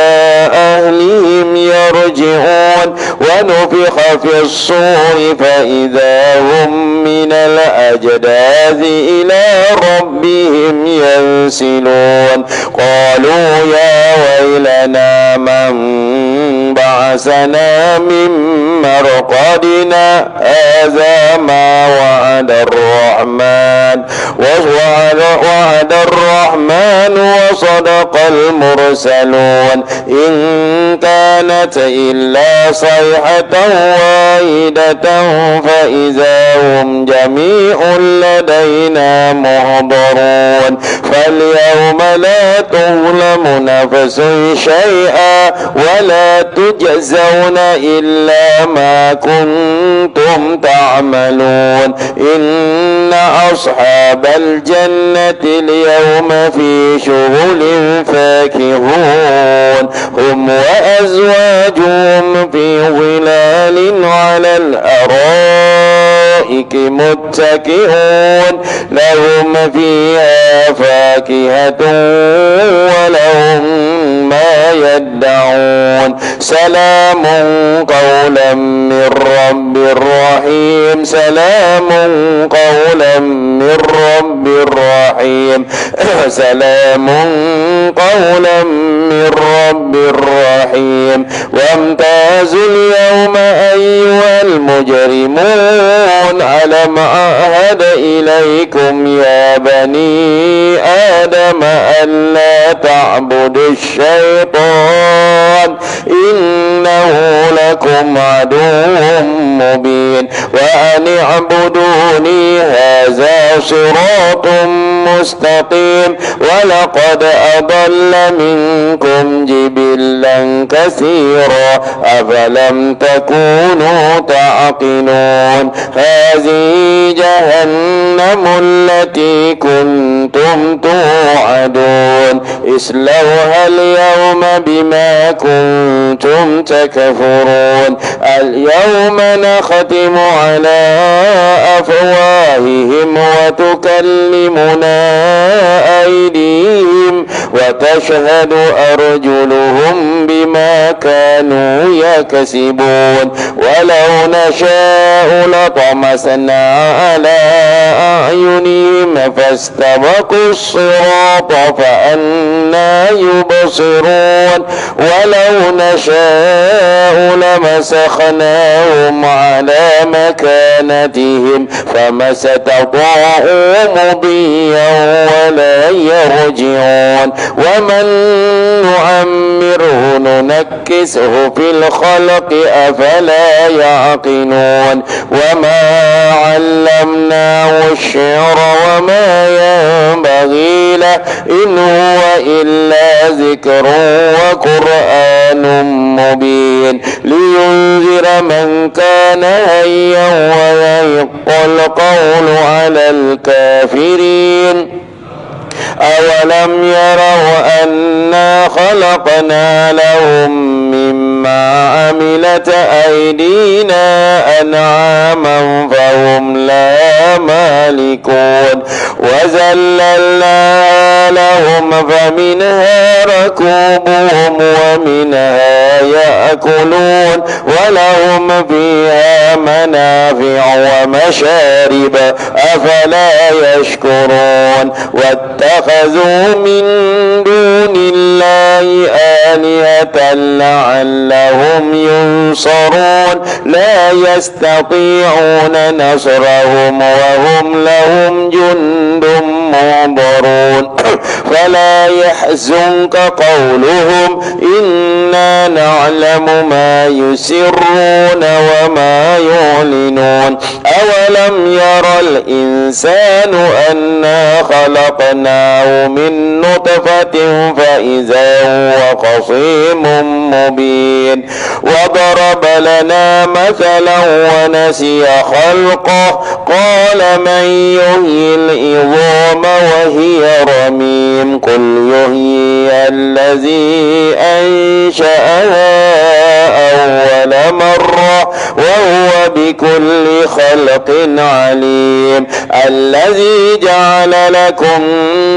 أهلهم يرجعون ونفخ في الصور فإذا هم من الأجداث إلى ربهم ينسلون قالوا يا ويلنا من بعثنا من مرقدنا هذا ما وعد الرحمن وصدق المرسلون إن كانت إلا صيحة واحدة فإذا هم جميع لدينا محضرون فاليوم لا تظلم نفس شيئا ولا تجزون إلا ما كنتم تعملون إن أصحاب الجنة اليوم في شغل فاكهون هم وأزواجهم في ظلال الأرائك متكئون لهم فيها فاكهة ولهم ما يدعون سلام قولا من رب رحيم سلام قولا من رب رحيم سلام قولا من رب رحيم وامتازوا اليوم أيها المجرمون ألم أعهد إليكم يا بني آدم ألا تعبدوا الشيطان إنه لكم عدو مبين وأن اعبدوني هذا صراط مستقيم ولقد أضل منكم جبلا كثيرا أفلم تكونوا تعقلون هذه جهنم التي كنتم توعدون اصلوها اليوم بما كنتم تكفرون اليوم نختم على أفواههم وتكلمنا أيديهم وتشهد أرجلهم بما كانوا يكسبون ولو نشاء لطمسنا على أعينهم فاستبقوا الصراط فأنى يبصرون ولو نشاء لمسخناهم على مكانتهم فما استطاعوا مضيا ولا يرجعون ومن نعمره ننكسه في الخلق أفلا يعقلون وما علمناه الشعر وما ينبغي له إن هو إلا ذكر وقرآن مبين لينذر من كان حيا ويحق القول على الكافرين أولم يروا أنا خلقنا لهم مما عملت أيدينا أنعاما فهم لا مالكون وذللنا لهم فمنها ركوبهم ومنها يأكلون ولهم فيها منافع ومشارب أفلا يشكرون واتخذوا من دون الله آلهة لعلهم ينصرون لا يستطيعون نصرهم وهم لهم جند منظرون فلا يحزنك قولهم إنا نعلم ما يسرون وما يعلنون أولم يرى الإنسان أنا خلقناه من نطفة فإذا هو خصيم مبين وضرب لنا مثلا ونسي خلقه قال من يحيي العظام وهي رميم قل يحيي الذي أنشأها أول مرة وهو بكل خلق عليم الذي جعل لكم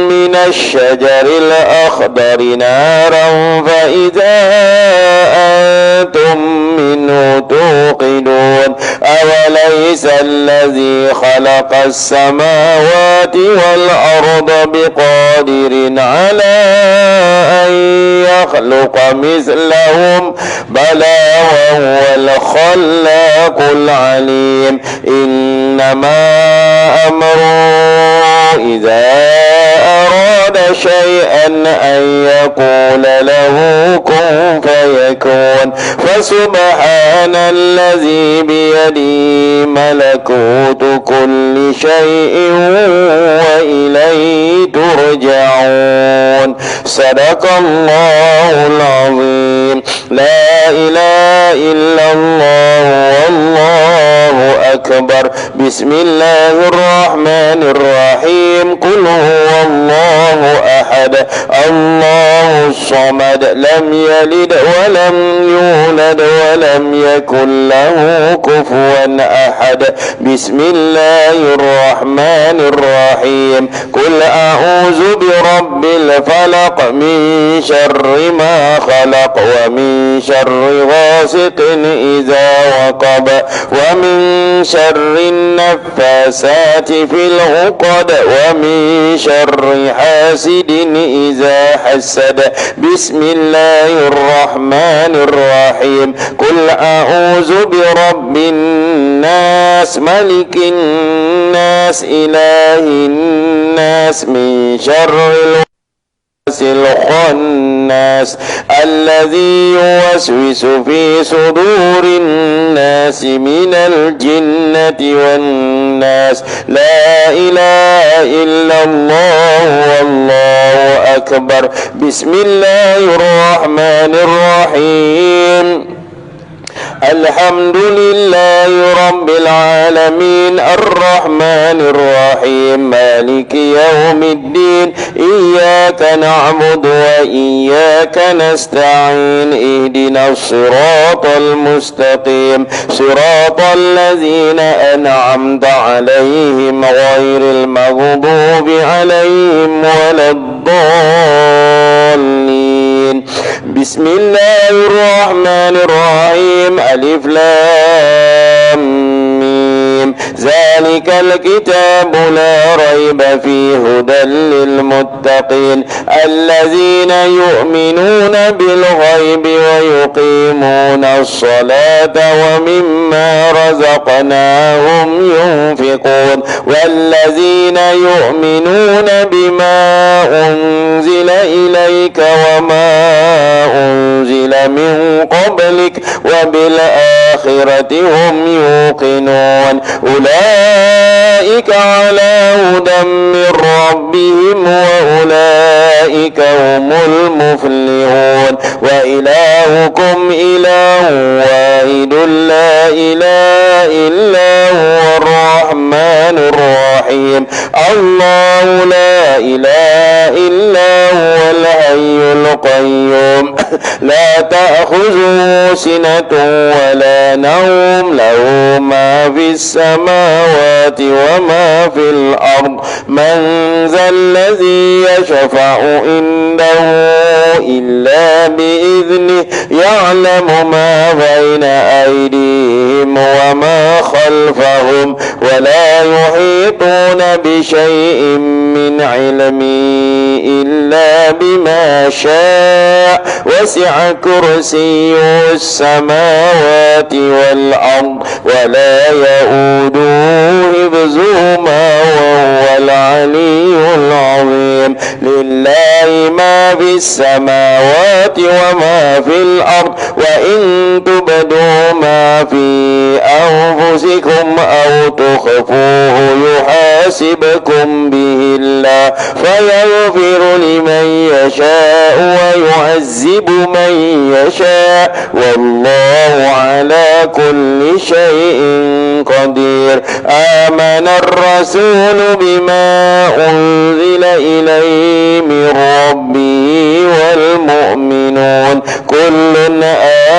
من الشجر الأخضر نارا فإذا أنتم منه توقدون أوليس الذي خلق السماوات والأرض بقادر على أن يخلق مثلهم بلى وهو الخلاق العليم إنما أمره إذا أراد شيئا أن يقول له كن فيكون فسبحان الذي بيده ملكوت كل شيء وإليه ترجعون صدق الله العظيم لا إله إلا الله والله أكبر بسم الله الرحمن الرحيم قل هو الله أحد الله الصمد لم يلد ولم يولد الصمد ولم يكن له كفوا أحد. بسم الله الرحمن الرحيم. قل أعوذ برب الفلق من شر ما خلق ومن شر غاسق إذا وقب ومن شر النفاسات في العقد ومن شر حاسد إذا حسد. بسم الله الرحمن الرحيم. قل أعوذ برب الناس ملك الناس إله الناس من شر الخناس الذي يوسوس في صدور الناس من الجنة والناس. لا إله إلا الله والله أكبر. بسم الله الرحمن الرحيم. الحمد لله رب العالمين الرحمن الرحيم مالك يوم الدين. إياك نعبد وإياك نستعين. اهدنا الصراط المستقيم صراط الذين أنعمت عليهم غير المغضوب عليهم ولا الضالين. بسم الله الرحمن الرحيم. ألف لام ميم. ذلك الكتاب لا ريب فيه هدى للمتقين الذين يؤمنون بالغيب ويقيمون الصلاة ومما رزقناهم ينفقون والذين يؤمنون بما أنزل إليك وما أنزل من قبلك وبالآخرة هم يوقنون. أولئك على هدى من ربهم وأولئك هم المفلحون. وإلهكم إله واحد لا إله إلا هو الرحمن الرحيم. الله لا إله إلا هو الحي القيوم لا تأخذه سنة ولا نوم له ما في السماوات وما في الأرض. من ذا الذي يشفع عنده إلا بإذنه يعلم ما بين أيديهم وما خلفهم ولا يحيطون بشيء من علمه إلا بما شاء. وسع كرسيه السماوات والأرض ولا يؤوده حفظهما وهو العلي العظيم. لله ما في السماوات وما في الأرض. وإن تبدوا ما في أنفسكم أو تخفوه يحاسبكم به الله فيغفر لمن يشاء ويعذب من يشاء والله على كل شيء قدير. آمن الرسول بما أنزل إليه من ربه والمؤمنون كل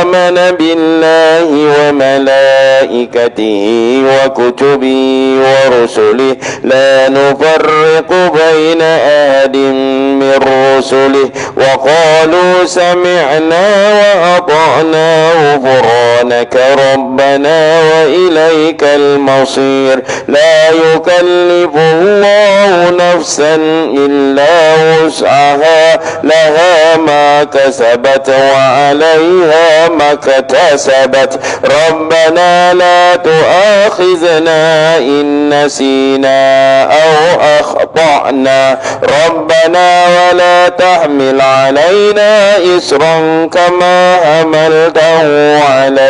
آمن بالله وملائكته وكتبه ورسله لا نفرق بين أحد من رسله وقالوا سمعنا وأطعنا غفرانك ربنا وإليك المصير. لا يكلف الله نفسا إلا وسعها لها ما كسبت وعليها ما اكتسبت. ربنا لا تؤاخذنا إن نسينا أو أخطأنا ربنا ولا تحمل علينا إصرا كما حملته على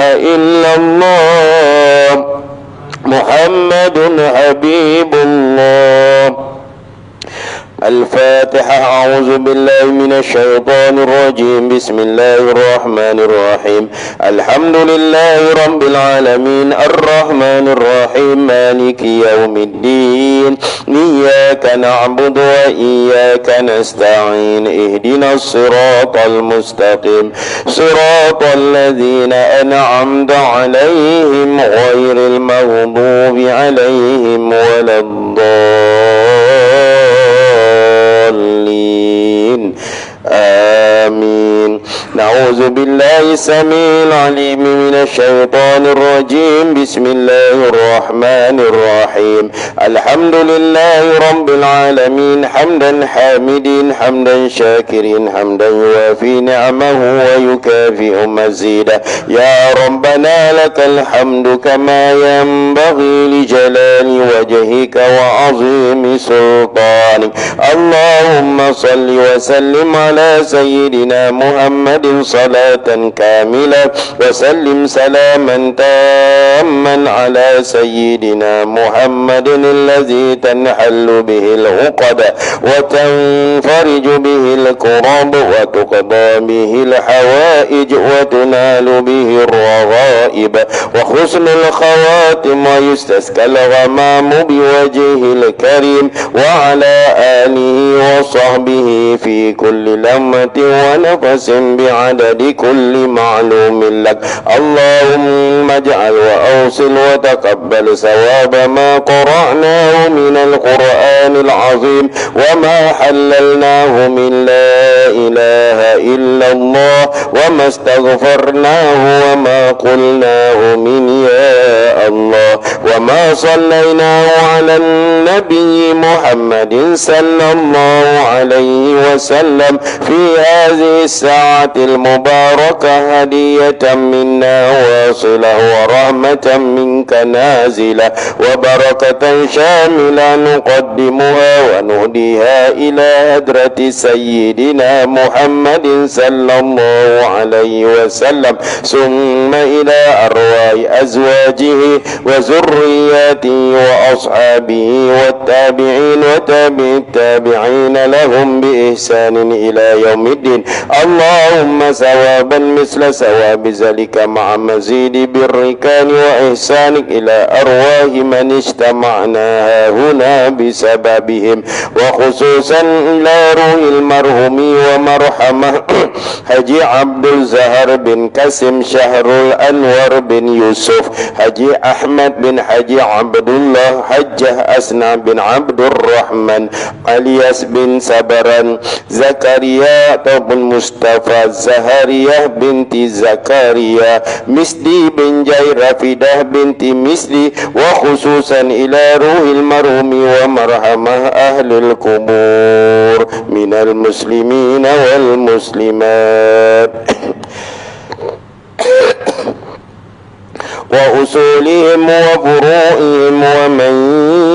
إلا الله محمد حبيب الله. الفاتحة. أعوذ بالله من الشيطان الرجيم. بسم الله الرحمن الرحيم. الحمد لله رب العالمين الرحمن الرحيم مالك يوم الدين إياك نعبد وإياك نستعين اهدنا الصراط المستقيم صراط الذين أنعمت عليهم غير المغضوب عليهم ولا الضالين. آمين. نعوذ بالله السميع العليم من الشيطان الرجيم. بسم الله الرحمن الرحيم. الحمد لله رب العالمين حمدا حامدين حمدا شاكرين حمدا يوافي نعمه ويكافئ مزيدا. يا ربنا لك الحمد كما ينبغي لجلال وجهك وعظيم سلطانك. اللهم صل وسلم على سيدنا محمد صلاة كاملة وسلم سلاما تاما على سيدنا محمد الذي تنحل به العقد وتنفرج به الكرب وتقضى به الحوائج وتنال به الرغائب وحسن الخواتم ويستسقى الغمام بوجهه الكريم وعلى آله وصحبه في كل لمة ونفس بعدد كل معلوم لك. اللهم اجعل وأوصل وتقبل ثواب ما قرأناه من القرآن العظيم وما حللناه من لا إله إلا الله وما استغفرناه وما قلناه من يا الله وما صليناه على النبي محمد صلى الله عليه وسلم في هذه الساعة المباركة هدية منا واصلة ورحمة منك نازلة وبركة شاملة نقدمها ونهديها إلى هدرة سيدنا محمد صلى الله عليه وسلم ثم إلى أرواح أزواجه وذرياته وأصحابه والتابعين وتابع التابعين لهم بإحسان إلى يوم الدين. اللهم ثوابا مثل ثواب ذلك مع مزيد برك وإحسانك إلى أرواح من اجتمعنا هنا بسببهم وخصوصا إلى روح المرحوم ومرحمه حجي عبد الزهر بن كسم شهر الأنور بن يوسف حجي أحمد بن حجي عبد الله حجه أسنى بن عبد الرحمن الياس بن سبران زكريا بن مصطفى زهرية بنت زكريا مسدي بن جيرفدة بنت مسدي وخصوصا إلى روح المرحوم ومرحمه أهل القبور من المسلمين والمسلمات وأصولهم وفروعهم ومن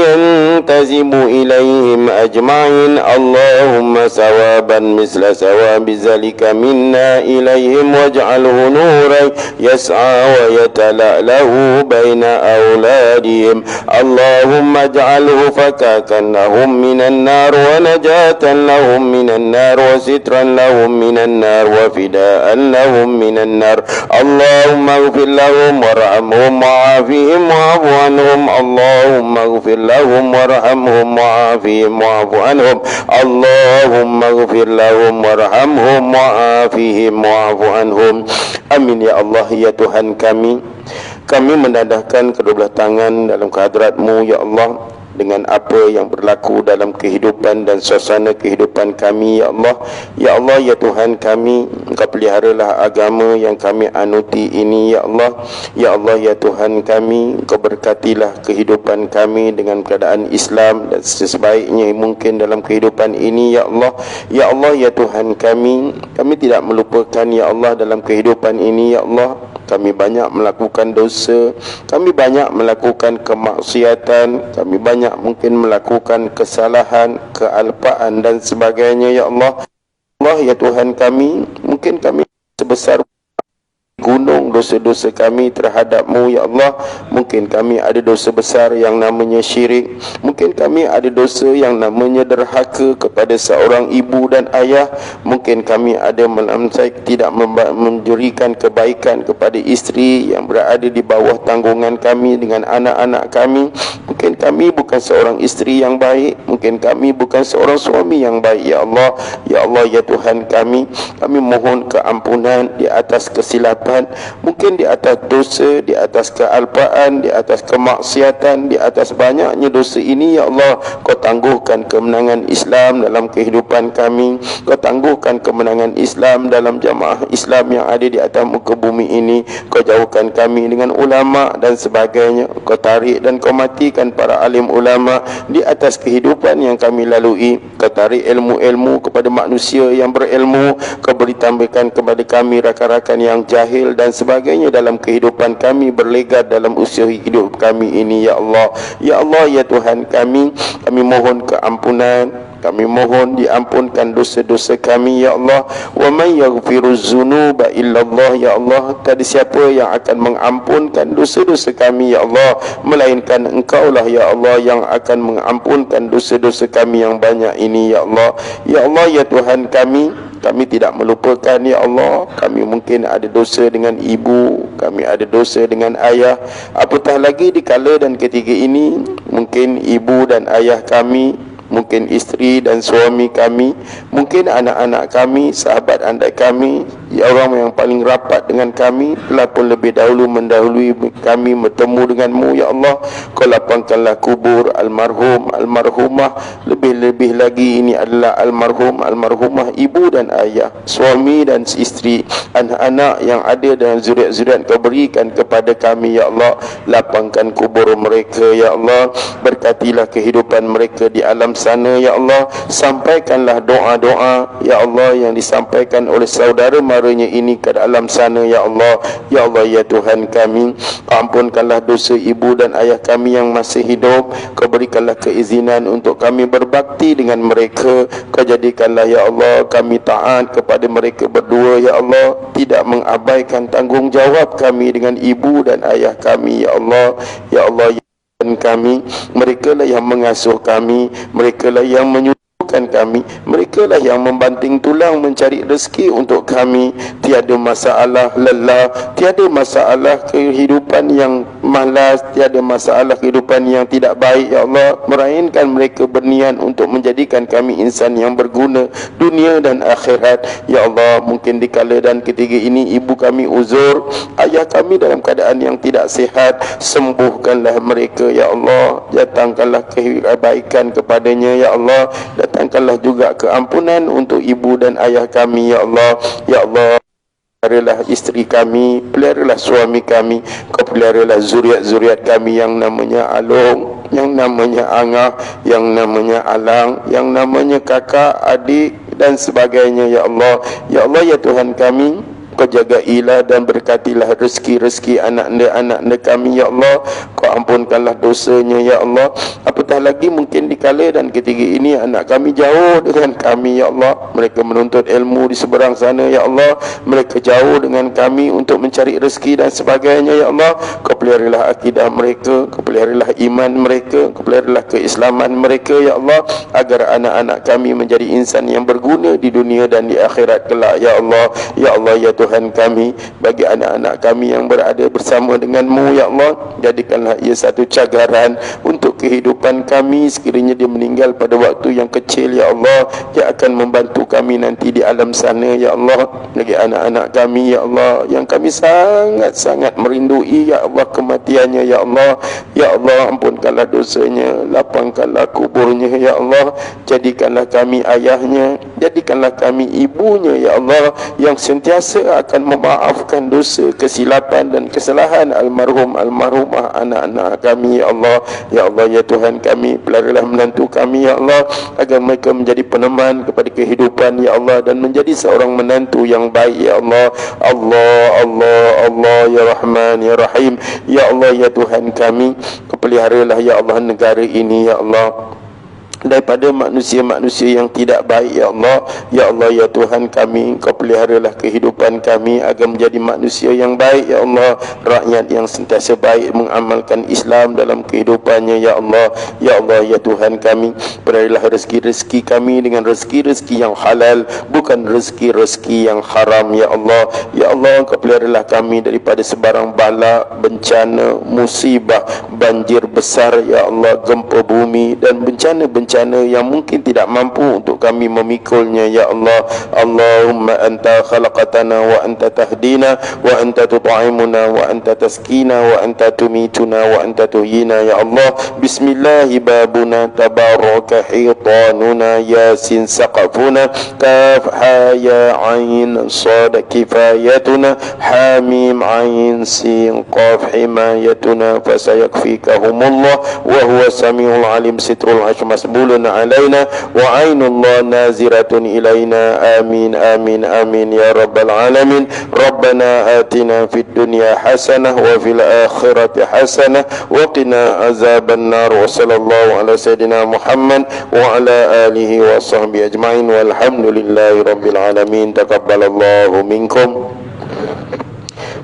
ينتسب إليهم أجمعين. اللهم ثوابا مثل ثواب ذلك منا إليهم واجعله نورا يسعى ويتلأله بين أولادهم. اللهم اجعله فكاكا لهم من النار ونجاة لهم من النار وسترا لهم من النار وفداء لهم من النار. اللهم اغفر لهم وارحمهم وعافهم واعف عنهم. اللهم اغفر لهم وارحمهم وعافهم واعف عنهم. اللهم اغفر لهم وارحمهم وعافهم واعف عنهم. Amin ya Allah ya Tuhan kami. Kami mendadahkan kedua belah tangan dalam kehadrat-Mu ya Allah dengan apa yang berlaku dalam kehidupan dan suasana kehidupan kami ya Allah. Ya Allah ya Tuhan kami, Engkau peliharalah agama yang kami anuti ini ya Allah. Ya Allah ya Tuhan kami, Engkau berkatilah kehidupan kami dengan keadaan Islam dan sebaiknya mungkin dalam kehidupan ini ya Allah. Ya Allah ya Tuhan kami tidak melupakan ya Allah dalam kehidupan ini ya Allah. Kami banyak melakukan dosa, kami banyak melakukan kemaksiatan, kami banyak mungkin melakukan kesalahan, kealpaan dan sebagainya ya Allah. Allah ya Tuhan kami, mungkin kami sebesar gunung dosa-dosa kami terhadap-Mu ya Allah. Mungkin kami ada dosa besar yang namanya syirik, mungkin kami ada dosa yang namanya derhaka kepada seorang ibu dan ayah, mungkin kami ada tidak memberikan kebaikan kepada isteri yang berada di bawah tanggungan kami dengan anak-anak kami. Mungkin kami bukan seorang isteri yang baik, mungkin kami bukan seorang suami yang baik ya Allah. Ya Allah ya Tuhan kami mohon keampunan di atas kesilapan, mungkin di atas dosa, di atas kealpaan, di atas kemaksiatan, di atas banyaknya dosa ini ya Allah. Kau tangguhkan kemenangan Islam dalam kehidupan kami, Kau tangguhkan kemenangan Islam dalam jamaah Islam yang ada di atas muka bumi ini. Kau jauhkan kami dengan ulama dan sebagainya, Kau tarik dan Kau matikan para alim ulama di atas kehidupan yang kami lalui. Kau tarik ilmu-ilmu kepada manusia yang berilmu, Kau beri tambahkan kepada kami rakan-rakan yang jahil dan sebagainya dalam kehidupan kami, berlegat dalam usia hidup kami ini ya Allah. Ya Allah ya Tuhan kami mohon keampunan, kami mohon diampunkan dosa-dosa kami ya Allah. Wa may yaghfiruz dzunuba illallah ya Allah. Tiada siapa yang akan mengampunkan dosa-dosa kami ya Allah melainkan Engkau-lah ya Allah yang akan mengampunkan dosa-dosa kami yang banyak ini ya Allah. Ya Allah ya Tuhan kami tidak melupakan ya Allah. Kami mungkin ada dosa dengan ibu, kami ada dosa dengan ayah, apatah lagi di kala dan ketika ini mungkin ibu dan ayah kami, mungkin isteri dan suami kami, mungkin anak-anak kami, sahabat andai kami, ya orang yang paling rapat dengan kami telah pun lebih dahulu mendahului kami bertemu denganmu ya Allah. Kau lapangkanlah kubur almarhum, almarhumah, lebih-lebih lagi ini adalah almarhum, almarhumah ibu dan ayah, suami dan isteri, anak-anak yang ada dan zuriat-zuriat Kau berikan kepada kami ya Allah. Lapangkan kubur mereka ya Allah, berkatilah kehidupan mereka di alam sana ya Allah. Sampaikanlah doa-doa ya Allah yang disampaikan oleh saudara maranya ini ke dalam sana ya Allah. Ya Allah ya Tuhan kami, ampunkanlah dosa ibu dan ayah kami yang masih hidup. Kau berikanlah keizinan untuk kami berbakti dengan mereka. Kau jadikanlah ya Allah kami taat kepada mereka berdua ya Allah, tidak mengabaikan tanggungjawab kami dengan ibu dan ayah kami ya Allah. Ya Allah ya kami, mereka lah yang mengasuh kami, mereka lah yang menyuruhkan kami, mereka lah yang membanting tulang mencari rezeki untuk kami. Tiada masalah lelah, tiada masalah kehidupan yang malas, tiada masalah kehidupan yang tidak baik ya Allah, melainkan mereka berniat untuk menjadikan kami insan yang berguna dunia dan akhirat ya Allah. Mungkin di kala dan ketiga ini ibu kami uzur, ayah kami dalam keadaan yang tidak sihat, sembuhkanlah mereka ya Allah. Datangkanlah kebaikan kepadanya ya Allah, datangkanlah juga keampunan untuk ibu dan ayah kami ya Allah. Ya Allah, peliharalah isteri kami, peliharalah suami kami, Kau peliharalah zuriat-zuriat kami yang namanya Along, yang namanya Angah, yang namanya Alang, yang namanya kakak, adik dan sebagainya ya Allah. Ya Allah ya Tuhan kami, Kau jagailah dan berkatilah rezeki-rezeki anak-anak kami ya Allah. Kau ampunkanlah dosanya ya Allah. Apatah lagi mungkin di kala dan ketika ini anak kami jauh dengan kami ya Allah. Mereka menuntut ilmu di seberang sana ya Allah, mereka jauh dengan kami untuk mencari rezeki dan sebagainya ya Allah. Kau peliharalah akidah mereka, Kau peliharalah iman mereka, Kau peliharalah keislaman mereka ya Allah, agar anak-anak kami menjadi insan yang berguna di dunia dan di akhirat kelak ya Allah. Ya Allah ya Tuhan kami, bagi anak-anak kami yang berada bersama denganmu ya Allah, jadikanlah ia satu cagaran untuk kehidupan kami sekiranya dia meninggal pada waktu yang kecil ya Allah, yang akan membantu kami nanti di alam sana ya Allah. Bagi anak-anak kami ya Allah yang kami sangat-sangat merindui ya Allah kematiannya ya Allah. Ya Allah, ampunkanlah dosanya, lapangkanlah kuburnya ya Allah, jadikanlah kami ayahnya, jadikanlah kami ibunya ya Allah, yang sentiasa akan memaafkan dosa, kesilapan dan kesalahan almarhum almarhumah anak-anak kami ya Allah. Ya Allah ya Tuhan kami, peliharalah menantu kami ya Allah, agar mereka menjadi peneman kepada kehidupan ya Allah, dan menjadi seorang menantu yang baik ya Allah. Allah Allah Allah ya Rahman ya Rahim. Ya Allah ya Tuhan kami, Kau peliharalah ya Allah negara ini ya Allah. daripada manusia-manusia yang tidak baik ya Allah. Ya Allah ya Tuhan kami, Kau peliharalah kehidupan kami agar menjadi manusia yang baik ya Allah, rakyat yang sentiasa baik mengamalkan Islam dalam kehidupannya ya Allah. Ya Allah ya Tuhan kami, berilah rezeki-rezeki kami dengan rezeki-rezeki yang halal, bukan rezeki-rezeki yang haram ya Allah. Ya Allah, Kau peliharalah kami daripada sebarang bala, bencana, musibah, banjir besar ya Allah, gempa bumi dan bencana-bencana yang mungkin tidak mampu untuk kami memikulnya ya Allah. Allahumma anta khalaqatana wa anta tahdina wa anta tut'imuna wa anta taskina wa anta tumituna wa anta tuhyina ya Allah. Bismillahi babuna tabaraka hitanuna yasin saqafuna kaf ha ya ain sad kifayatuna hamim ain sin qaf himayatuna fasayakfikahumullah wa huwa samiul alim sitrul ash masbulun alaina wa ainullah naziratun ilaina. Amin amin amin ya rabbal alamin. Rabbana atina fid dunya hasanah wa fil akhirati hasanah wa qina azaban nar. Wa sallallahu ala sayyidina Muhammad wa ala alihi wa sahbihi ajma'in walhamdulillahi rabbil alamin. Taqabbalallahu minkum.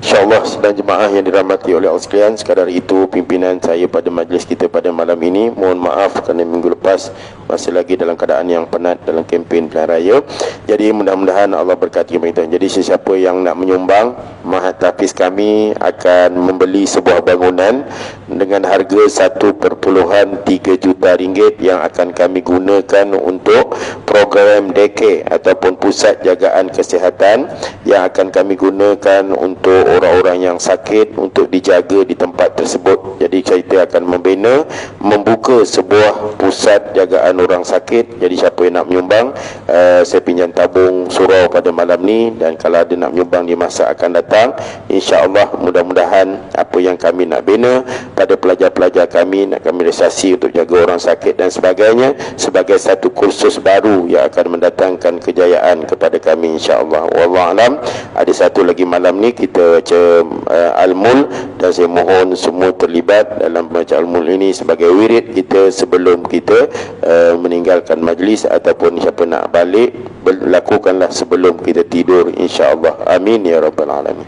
InsyaAllah sedang jemaah yang dirahmati oleh Allah sekalian, sekadar itu pimpinan saya pada majlis kita pada malam ini. Mohon maaf kerana minggu lepas masih lagi dalam keadaan yang penat dalam kempen pilihan raya. Jadi mudah-mudahan Allah berkati kita. Jadi sesiapa yang nak menyumbang, Mahat Hafiz kami akan membeli sebuah bangunan dengan harga 1.3 juta ringgit yang akan kami gunakan untuk program daycare ataupun pusat jagaan kesihatan yang akan kami gunakan untuk orang-orang yang sakit untuk dijaga di tempat tersebut. Jadi kita akan membuka sebuah pusat jagaan orang sakit. Jadi siapa yang nak menyumbang, saya pinjam tabung surau pada malam ni, dan kalau ada nak menyumbang di masa akan datang, insya-Allah mudah-mudahan apa yang kami nak bina pada pelajar-pelajar kami, nak kami realisasi untuk jaga orang sakit dan sebagainya sebagai satu kursus baru yang akan mendatangkan kejayaan kepada kami insya-Allah. Wallahu alam. Ada satu lagi malam ni kita baca Al-Mul, dan saya mohon semua terlibat dalam baca Al-Mul ini sebagai wirid kita sebelum kita meninggalkan majlis, ataupun siapa nak balik lakukanlah sebelum kita tidur insya-Allah. Amin ya rabbal alamin.